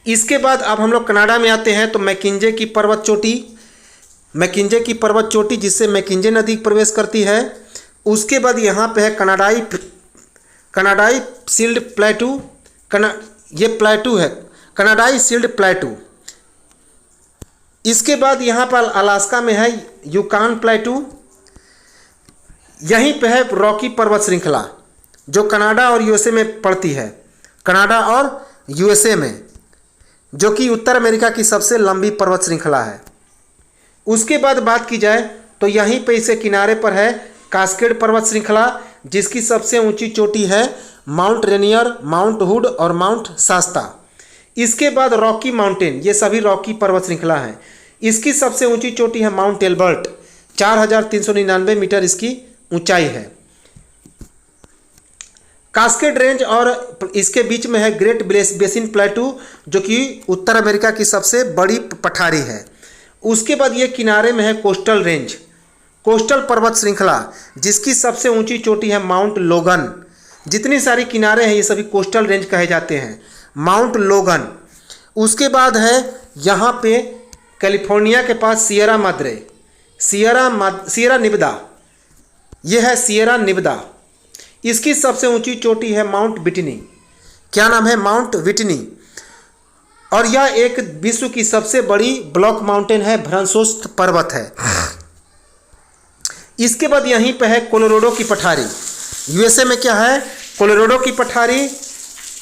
इसके बाद अब हम लोग कनाडा में आते हैं, तो मैकिंजे की पर्वत चोटी, मैकिंजे की पर्वत चोटी जिससे मैकिंजे नदी प्रवेश करती है। उसके बाद यहाँ पे है कनाडाई शील्ड प्लेटू, ये प्लेटू है कनाडाई शील्ड प्लेटू। इसके बाद यहाँ पर अलास्का में है यूकान प्लेटू। यहीं पे है रॉकी पर्वत श्रृंखला, जो कनाडा और यूएसए में पड़ती है, कनाडा और यूएसए में, जो कि उत्तर अमेरिका की सबसे लंबी पर्वत श्रृंखला है। उसके बाद बात की जाए तो यहीं पे इसे किनारे पर है कास्केड पर्वत श्रृंखला, जिसकी सबसे ऊंची चोटी है माउंट रेनियर, माउंट हुड और माउंट शास्ता। इसके बाद रॉकी माउंटेन, ये सभी रॉकी पर्वत श्रृंखला हैं। इसकी सबसे ऊंची चोटी है माउंट एल्बर्ट, 4399 मीटर इसकी ऊंचाई है। कास्केड रेंज और इसके बीच में है ग्रेट बेसिन प्लेटू, जो कि उत्तर अमेरिका की सबसे बड़ी पठारी है। उसके बाद ये किनारे में है कोस्टल रेंज, कोस्टल पर्वत श्रृंखला, जिसकी सबसे ऊंची चोटी है माउंट लोगन। जितनी सारी किनारे हैं ये सभी कोस्टल रेंज कहे जाते हैं, माउंट लोगन। उसके बाद है यहाँ पे कैलिफोर्निया के पास सियरा माद्रे, सियरा निब्दा, ये है सियरा निब्दा। इसकी सबसे ऊंची चोटी है माउंट विटनी, क्या नाम है, माउंट विटनी। और यह एक विश्व की सबसे बड़ी ब्लॉक माउंटेन है, भ्रंशोत्थ पर्वत है। इसके बाद यहीं पे है कोलोराडो की पठारी, यूएसए में क्या है, कोलोराडो की पठारी।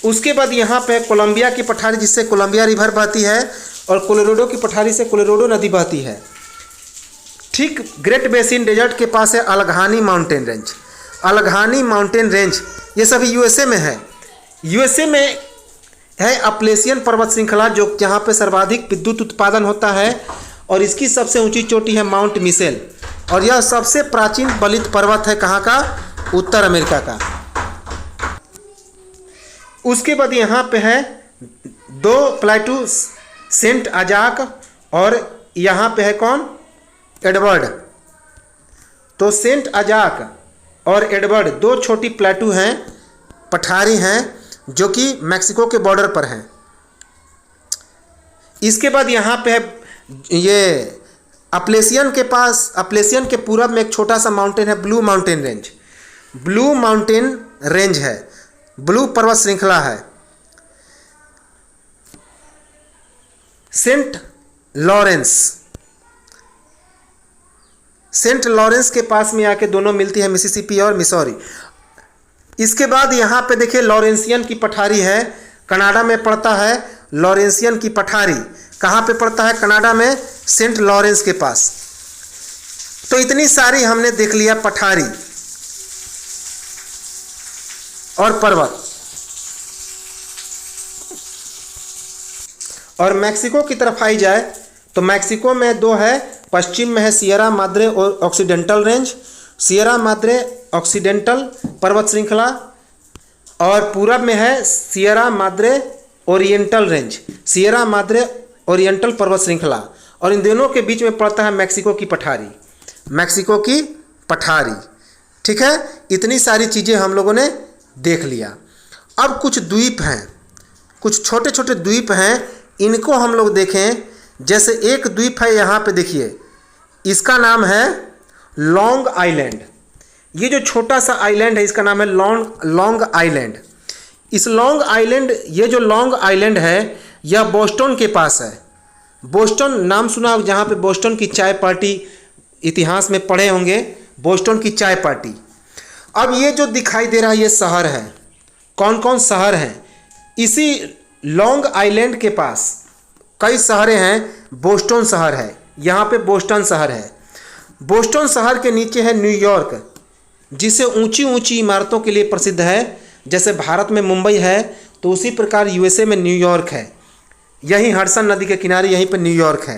उसके बाद यहाँ पे है कोलंबिया की पठारी, जिससे कोलंबिया रिवर बहती है, और कोलोराडो की पठारी से कोलोराडो नदी बहती है। ठीक ग्रेट बेसिन डेजर्ट के पास है अलघानी माउंटेन रेंज, अलघानी माउंटेन रेंज, ये सभी यूएसए में है। यूएसए में है अपलेशियन पर्वत श्रृंखला, जो यहाँ पे सर्वाधिक विद्युत उत्पादन होता है, और इसकी सबसे ऊंची चोटी है माउंट मिशेल, और यह सबसे प्राचीन बलित पर्वत है, कहाँ का, उत्तर अमेरिका का। उसके बाद यहाँ पे है दो प्लेटू, सेंट अजाक और यहाँ पे है कौन, एडवर्ड। तो सेंट अजाक और एडवर्ड दो छोटी प्लेटू हैं, पठारी हैं, जो कि मैक्सिको के बॉर्डर पर हैं। इसके बाद यहाँ पे है ये अपलेशियन के पास, अपलेशियन के पूरब में एक छोटा सा माउंटेन है blue mountain range, blue mountain range है, ब्लू पर्वत श्रृंखला है। सेंट लॉरेंस, सेंट लॉरेंस के पास में आके दोनों मिलती है मिसिसिपी और मिसौरी। इसके बाद यहाँ पे देखिए लॉरेंसियन की पठारी है, कनाडा में पड़ता है लॉरेंसियन की पठारी। कहाँ पे पड़ता है, कनाडा में, सेंट लॉरेंस के पास। तो इतनी सारी हमने देख लिया पठारी और पर्वत। और मैक्सिको की तरफ आई जाए तो मैक्सिको में दो है, पश्चिम में है सियरा माद्रे और occidental range, Sierra Madre occidental पर्वत श्रृंखला, और पूरब में है Sierra Madre oriental range, Sierra Madre oriental पर्वत श्रृंखला, और इन दोनों के बीच में पड़ता है मैक्सिको की पठारी, मैक्सिको की पठारी। ठीक है, इतनी सारी चीज़ें हम लोगों ने देख लिया। अब कुछ द्वीप हैं, कुछ छोटे छोटे द्वीप हैं, इनको हम लोग देखें। जैसे एक द्वीप है यहाँ पे देखिए, इसका नाम है लॉन्ग आइलैंड। ये जो छोटा सा आइलैंड है इसका नाम है लॉन्ग आइलैंड। इस लॉन्ग आइलैंड, ये जो लॉन्ग आइलैंड है यह बोस्टन के पास है। बोस्टन नाम सुना, जहाँ पे बोस्टन की चाय पार्टी इतिहास में पढ़े होंगे, बोस्टन की चाय पार्टी। अब ये जो दिखाई दे रहा है ये शहर है। कौन कौन शहर हैं? इसी लॉन्ग आइलैंड के पास कई शहरें हैं। बोस्टन शहर है, यहाँ पे बोस्टन शहर है। बोस्टन शहर के नीचे है न्यूयॉर्क, जिसे ऊंची ऊंची इमारतों के लिए प्रसिद्ध है। जैसे भारत में मुंबई है तो उसी प्रकार यूएसए में न्यूयॉर्क है। यही हडसन नदी के किनारे यहीं पर न्यूयॉर्क है।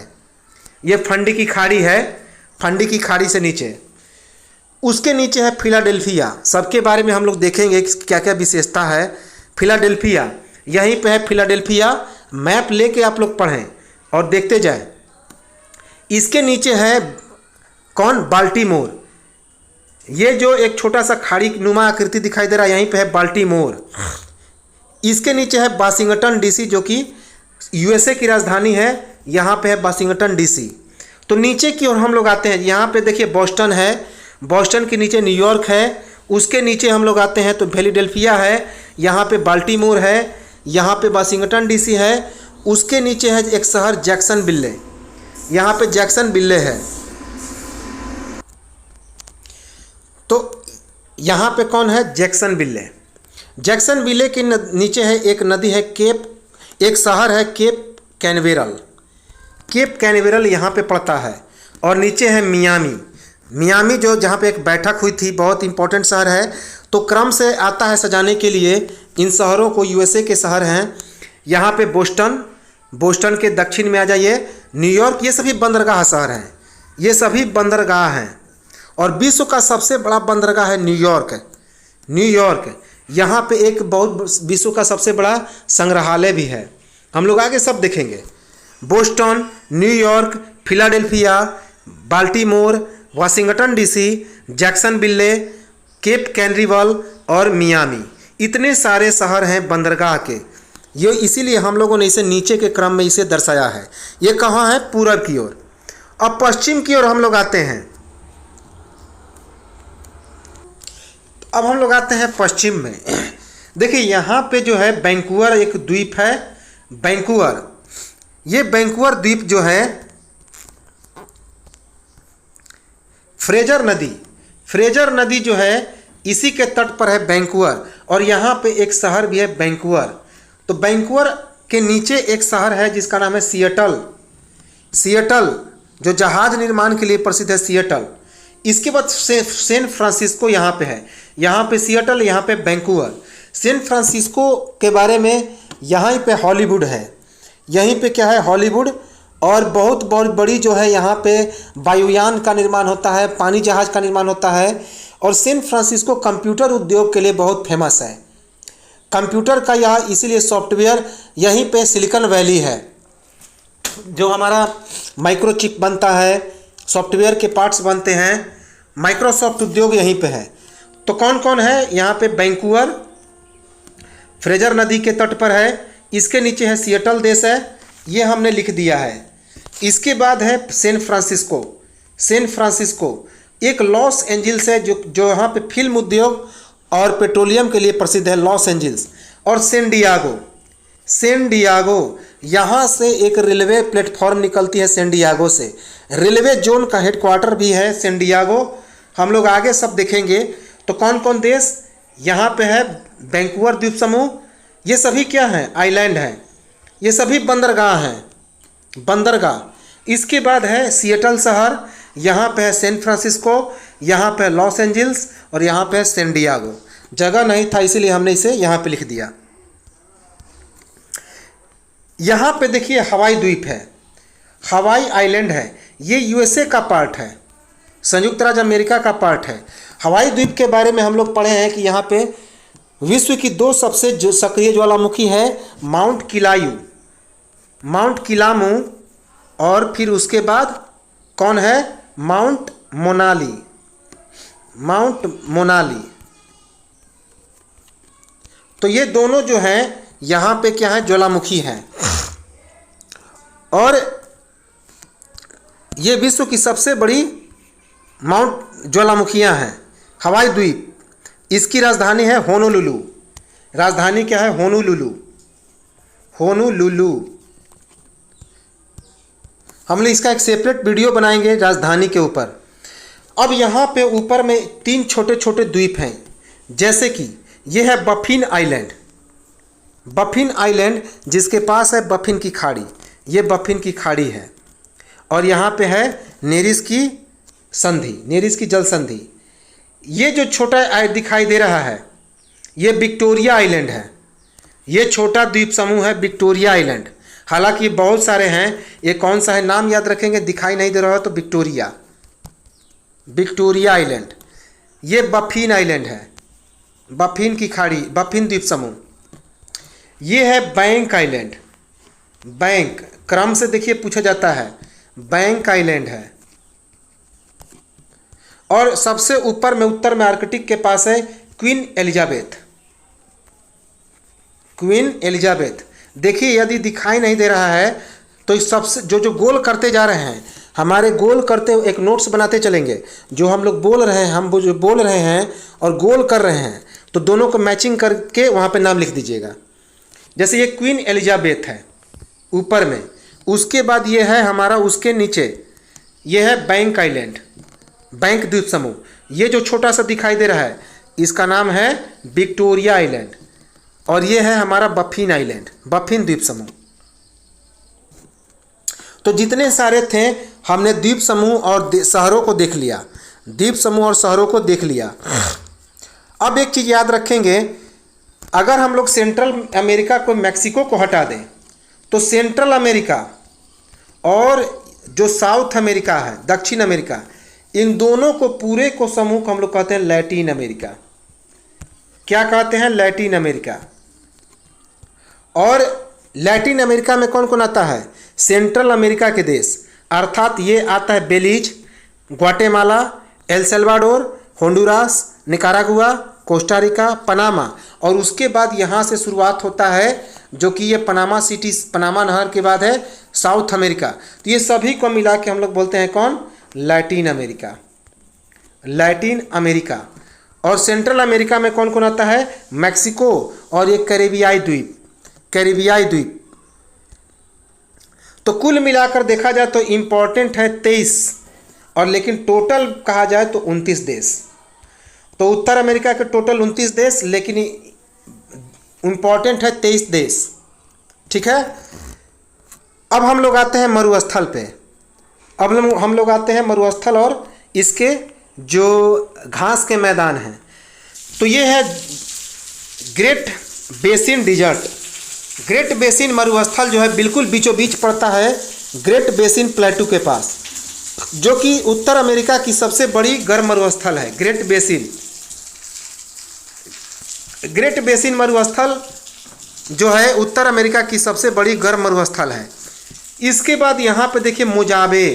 ये फंडी की खाड़ी है, फंडी की खाड़ी से नीचे, उसके नीचे है फिलाडेल्फिया। सबके बारे में हम लोग देखेंगे क्या क्या विशेषता है। फिलाडेल्फिया यहीं पे है, फिलाडेल्फिया। मैप लेके आप लोग पढ़ें और देखते जाएं। इसके नीचे है कौन? बाल्टीमोर। ये जो एक छोटा सा खाड़ी नुमा आकृति दिखाई दे रहा है, यहीं पे है बाल्टीमोर। इसके नीचे है वाशिंगटन डीसी, जो कि यूएसए की राजधानी है। यहाँ पे है वाशिंगटन डीसी। तो नीचे की ओर हम लोग आते हैं, यहाँ पे देखिए बोस्टन है, बोस्टन के नीचे न्यूयॉर्क है। उसके नीचे हम लोग आते हैं तो फिलाडेल्फिया है, यहाँ पे बाल्टीमोर है, यहाँ पे वाशिंगटन डीसी है। उसके नीचे है एक शहर जैक्सनविले, यहाँ पे जैक्सनविले है। तो यहाँ पे कौन है? जैक्सनविले। जैक्सनविले के नीचे है एक नदी है एक शहर है केप कैनवेरल। केप कैनवेरल यहाँ पे पड़ता है। और नीचे है मियामी, जो जहाँ पे एक बैठक हुई थी, बहुत इंपॉर्टेंट शहर है। तो क्रम से आता है सजाने के लिए इन शहरों को, यूएसए के शहर हैं। यहाँ पे बोस्टन के दक्षिण में आ जाइए, न्यूयॉर्क, ये सभी बंदरगाह शहर हैं, ये सभी बंदरगाह हैं। और विश्व का सबसे बड़ा बंदरगाह है न्यूयॉर्क। यहाँ पे एक बहुत विश्व का सबसे बड़ा संग्रहालय भी है। हम लोग आगे सब देखेंगे। Boston, New York, Philadelphia, Baltimore, Washington DC, Jacksonville, Cape Canaveral और मियामी, इतने सारे शहर हैं बंदरगाह के। ये इसीलिए हम लोगों ने इसे नीचे के क्रम में इसे दर्शाया है। ये कहाँ है? पूरब की ओर। अब पश्चिम की ओर हम लोग आते हैं। अब हम लोग आते हैं पश्चिम में। देखिए यहाँ पे जो है वैंकूवर एक द्वीप है, वैंकूवर। ये वैंकूवर द्वीप जो है फ्रेजर नदी जो है इसी के तट पर है वैंकूवर। और यहाँ पे एक शहर भी है वैंकूवर। तो वैंकूवर के नीचे एक शहर है जिसका नाम है सिएटल, जो जहाज निर्माण के लिए प्रसिद्ध है, सिएटल। इसके बाद सैन फ्रांसिस्को यहाँ पे है। यहाँ पे सिएटल, यहाँ पे वैंकूवर। सैन फ्रांसिस्को के बारे में, यहाँ पे हॉलीवुड है, यहीं पे क्या है? हॉलीवुड। और बहुत बड़ी जो है यहाँ पे वायुयान का निर्माण होता है, पानी जहाज का निर्माण होता है। और सैन फ्रांसिस्को कंप्यूटर उद्योग के लिए बहुत फेमस है। कंप्यूटर का यह इसीलिए सॉफ्टवेयर, यहीं पे सिलिकॉन वैली है, जो हमारा माइक्रोचिप बनता है, सॉफ्टवेयर के पार्ट्स बनते हैं, माइक्रोसॉफ्ट उद्योग यहीं पे है। तो कौन कौन है यहाँ पे? वैंकूवर फ्रेजर नदी के तट पर है। इसके नीचे है सिएटल देश है, ये हमने लिख दिया है। इसके बाद है सैन फ्रांसिस्को एक लॉस एंजिल्स है, जो यहाँ पे फिल्म उद्योग और पेट्रोलियम के लिए प्रसिद्ध है, लॉस एंजिल्स। और सैन डियागो, यहाँ से एक रेलवे प्लेटफॉर्म निकलती है सैन डियागो से। रेलवे जोन का हेडक्वार्टर भी है सैन डियागो। हम लोग आगे सब देखेंगे। तो कौन कौन देश यहाँ पे है? वैंकूवर द्वीप समूह, ये सभी क्या हैं? आइलैंड हैं। ये सभी बंदरगाह हैं, बंदरगाह। इसके बाद है सिएटल शहर, यहाँ पे है सैन फ्रांसिस्को, यहाँ पे है लॉस एंजिल्स और यहाँ पे है सैन डियागो। जगह नहीं था इसीलिए हमने इसे यहाँ पे लिख दिया। यहाँ पे देखिए हवाई द्वीप है, हवाई आइलैंड है। ये यूएसए का पार्ट है, संयुक्त राज्य अमेरिका का पार्ट है। हवाई द्वीप के बारे में हम लोग पढ़े हैं कि यहाँ पे विश्व की 2 सबसे सक्रिय ज्वालामुखी है, माउंट किलामू और फिर उसके बाद कौन है? माउंट मोनाली। तो ये दोनों जो हैं यहाँ पे क्या है? ज्वालामुखी हैं। और ये विश्व की सबसे बड़ी माउंट ज्वालामुखियाँ हैं, हवाई द्वीप। इसकी राजधानी है होनोलुलु। राजधानी क्या है? होनोलुलु। होनोलुलु। हम लोग इसका एक सेपरेट वीडियो बनाएंगे राजधानी के ऊपर। अब यहाँ पे ऊपर में 3 छोटे छोटे द्वीप हैं, जैसे कि ये है बफिन आइलैंड। बफिन आइलैंड जिसके पास है बफिन की खाड़ी, ये बफिन की खाड़ी है। और यहाँ पे है नेरिस की संधि, नेरिस की जल संधि। ये जो छोटा दिखाई दे रहा है ये विक्टोरिया आइलैंड है। ये छोटा द्वीप समूह है विक्टोरिया आइलैंड। हालांकि बहुत सारे हैं, ये कौन सा है नाम याद रखेंगे, दिखाई नहीं दे रहा है तो विक्टोरिया, विक्टोरिया आइलैंड। ये बफिन आइलैंड है, बफिन की खाड़ी, बफिन द्वीप समूह। ये है बैंक आइलैंड। बैंक क्रम से देखिए पूछा जाता है, बैंक आइलैंड है। और सबसे ऊपर में उत्तर में आर्कटिक के पास है क्वीन एलिजाबेथ। क्वीन एलिजाबेथ देखिए, यदि दिखाई नहीं दे रहा है तो इस सबसे जो गोल करते जा रहे हैं, हमारे गोल करते एक नोट्स बनाते चलेंगे। जो हम लोग बोल रहे हैं, हम जो बोल रहे हैं और गोल कर रहे हैं, तो दोनों को मैचिंग करके वहाँ पे नाम लिख दीजिएगा। जैसे ये क्वीन एलिजाबेथ है ऊपर में, उसके बाद ये है हमारा, उसके नीचे ये है बैंक आइलैंड, बैंक द्वीप समूह। ये जो छोटा सा दिखाई दे रहा है इसका नाम है विक्टोरिया आइलैंड। और ये है हमारा बफिन आइलैंड, बफिन द्वीप समूह। तो जितने सारे थे हमने द्वीप समूह और शहरों को देख लिया, द्वीप समूह और शहरों को देख लिया। अब एक चीज़ याद रखेंगे, अगर हम लोग सेंट्रल अमेरिका को, मैक्सिको को हटा दें तो सेंट्रल अमेरिका और जो साउथ अमेरिका है, दक्षिण अमेरिका, इन दोनों को पूरे को समूह को हम लोग कहते हैं लैटिन अमेरिका। क्या कहते हैं? Latin America. और लैटिन अमेरिका में कौन कौन आता है? सेंट्रल अमेरिका के देश, अर्थात ये आता है Belize, Guatemala, El Salvador, Honduras, Nicaragua, Costa Rica, Panama. और उसके बाद यहाँ से शुरुआत होता है जो कि ये पनामा सिटी, पनामा नहर के बाद है साउथ अमेरिका। तो ये सभी को मिला के हम लोग बोलते हैं कौन? Latin America, Latin America. और सेंट्रल अमेरिका में कौन कौन आता है? मैक्सिको और ये कैरिबियाई द्वीप, कैरिबियाई द्वीप। तो कुल मिलाकर देखा जाए तो इम्पॉर्टेंट है 23, और लेकिन टोटल कहा जाए तो 29 देश। तो उत्तर अमेरिका के टोटल 29 देश, लेकिन इम्पॉर्टेंट है 23 देश। ठीक है। अब हम लोग आते हैं मरुस्थल पे। अब हम लोग आते हैं मरुस्थल और इसके जो घास के मैदान हैं। तो ये है Great Basin Desert. Great Basin मरुस्थल जो है बिल्कुल बीचों बीच पड़ता है ग्रेट बेसिन प्लेटू के पास, जो कि उत्तर अमेरिका की सबसे बड़ी गर्म मरुस्थल है। ग्रेट बेसिन, ग्रेट बेसिन मरुस्थल जो है उत्तर अमेरिका की सबसे बड़ी गर्म मरुस्थल है। इसके बाद यहाँ पे देखिए मोजाबे।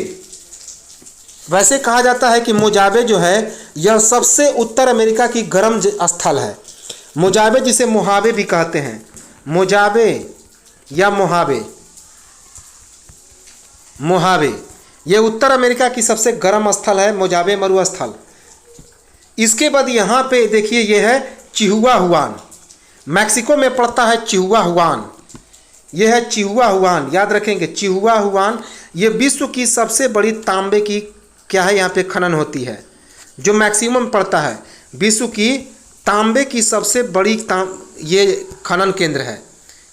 वैसे कहा जाता है कि मोजाबे जो है यह सबसे उत्तर अमेरिका की गर्म स्थल है। मोजाबे जिसे मोहाबे भी कहते हैं, मोजाबे या मोहाबे, मोहाबे ये उत्तर अमेरिका की सबसे गर्म स्थल है, मोजाबे मरुस्थल। इसके बाद यहाँ पे देखिए ये है चिहुआहुआन, मैक्सिको में पड़ता है चिहुआहुआन। ये है चिहुआहुआन, याद रखेंगे चिहुआहुआन। ये विश्व की सबसे बड़ी तांबे की क्या है यहाँ पे खनन होती है, जो मैक्सिमम पड़ता है। विश्व की तांबे की सबसे बड़ी ये खनन केंद्र है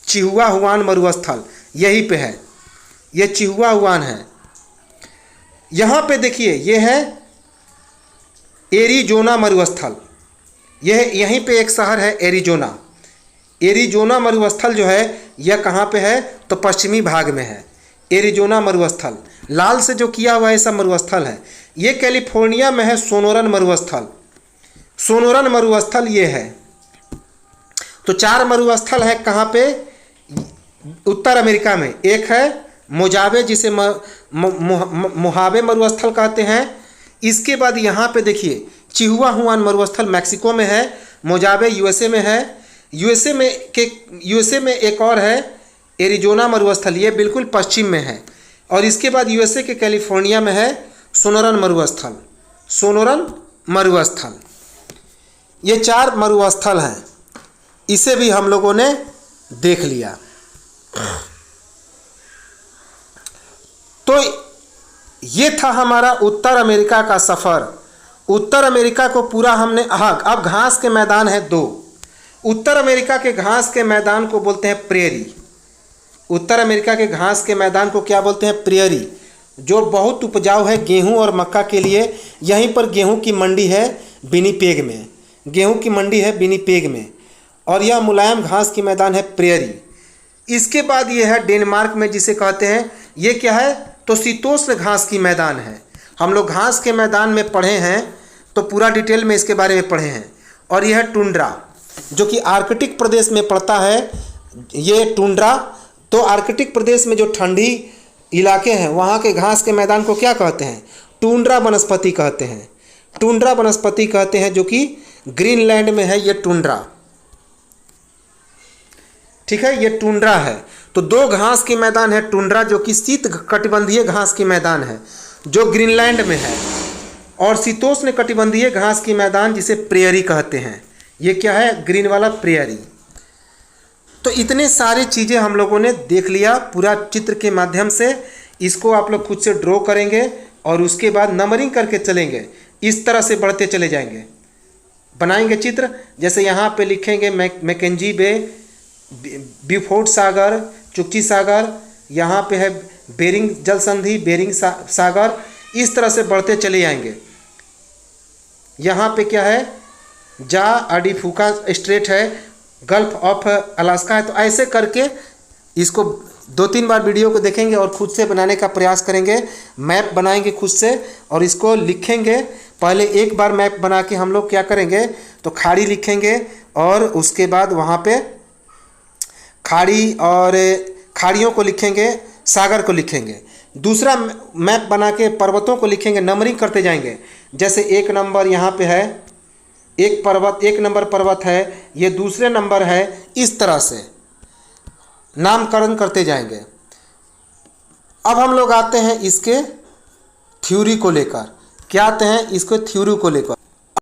चिहुआहुआन मरुस्थल, यहीं पे है, ये चिहुआहुआन है। यहाँ पे देखिए ये है एरिजोना मरुस्थल। यह यहीं पे एक शहर है एरिजोना। एरिजोना मरुस्थल जो है यह कहाँ पे है? तो पश्चिमी भाग में है एरिजोना मरुस्थल। लाल से जो किया हुआ ऐसा मरुस्थल है। ये कैलिफोर्निया में है सोनोरन मरुस्थल। सोनोरन मरुस्थल ये है। तो 4 मरुस्थल है कहाँ पे? उत्तर अमेरिका में। एक है मोजाबे जिसे मोहाबे मरुस्थल कहते हैं। इसके बाद यहाँ पे देखिए चिहुआहुआन मरुस्थल मैक्सिको में है, मोजाबे यूएसए में है। यूएसए में एक और है एरिजोना मरुस्थल, ये बिल्कुल पश्चिम में है। और इसके बाद यूएसए के कैलिफोर्निया में है सोनोरन मरुस्थल। सोनोरन मरुस्थल, ये 4 मरुस्थल हैं, इसे भी हम लोगों ने देख लिया। तो ये था हमारा उत्तर अमेरिका का सफ़र। उत्तर अमेरिका को पूरा हमने, हाँ अब घास के मैदान है 2। उत्तर अमेरिका के घास के मैदान को बोलते हैं प्रेरी। उत्तर अमेरिका के घास के मैदान को क्या बोलते हैं? प्रेरी, जो बहुत उपजाऊ है गेहूं और मक्का के लिए। यहीं पर गेहूं की मंडी है विनिपेग में, गेहूं की मंडी है विनिपेग में, और यह मुलायम घास की मैदान है प्रेरी। इसके बाद ये है डेनमार्क में, जिसे कहते हैं, ये क्या है? तो शीतोष्ण घास की मैदान है। हम लोग घास के मैदान में पढ़े हैं, तो पूरा डिटेल में इसके बारे में पढ़े हैं। और यह है टुंड्रा, जो कि आर्कटिक प्रदेश में पड़ता है। ये टुंड्रा, तो आर्कटिक प्रदेश में जो ठंडी इलाके हैं वहाँ के घास के मैदान को क्या कहते हैं? टुंड्रा वनस्पति कहते हैं। टुंड्रा वनस्पति कहते हैं, जो कि ग्रीनलैंड में है ये टुंड्रा। ठीक है, ये टुंड्रा है। तो 2 घास के मैदान है, टुंड्रा जो कि शीत कटिबंधीय घास की मैदान है जो ग्रीनलैंड में है, और शीतोष्ण कटिबंधीय घास की मैदान जिसे प्रेयरी कहते हैं। ये क्या है? ग्रीन वाला प्रेयरी। तो इतने सारी चीज़ें हम लोगों ने देख लिया पूरा चित्र के माध्यम से। इसको आप लोग खुद से ड्रॉ करेंगे और उसके बाद नंबरिंग करके चलेंगे। इस तरह से बढ़ते चले जाएंगे, बनाएंगे चित्र। जैसे यहाँ पे लिखेंगे मैकेंजी बे, ब्यूफोर्ट सागर, चुक्ची सागर, यहाँ पे है बेरिंग जल संधि, बेरिंग सागर। इस तरह से बढ़ते चले जाएंगे। यहाँ पे क्या है? जा अडीफुका स्ट्रेट है, गल्फ ऑफ अलास्का है। तो ऐसे करके इसको 2-3 बार वीडियो को देखेंगे और खुद से बनाने का प्रयास करेंगे। मैप बनाएंगे खुद से और इसको लिखेंगे। पहले एक बार मैप बना के हम लोग क्या करेंगे? तो खाड़ी लिखेंगे, और उसके बाद वहाँ पे खाड़ी और खाड़ियों को लिखेंगे, सागर को लिखेंगे। दूसरा मैप बना के पर्वतों को लिखेंगे, नंबरिंग करते जाएंगे। जैसे 1 नंबर यहाँ पे है, एक पर्वत, 1 नंबर पर्वत है, ये दूसरे नंबर है। इस तरह से नामकरण करते जाएंगे। अब हम लोग आते हैं इसके थ्योरी को लेकर। क्या आते हैं? इसको थ्योरी को लेकर।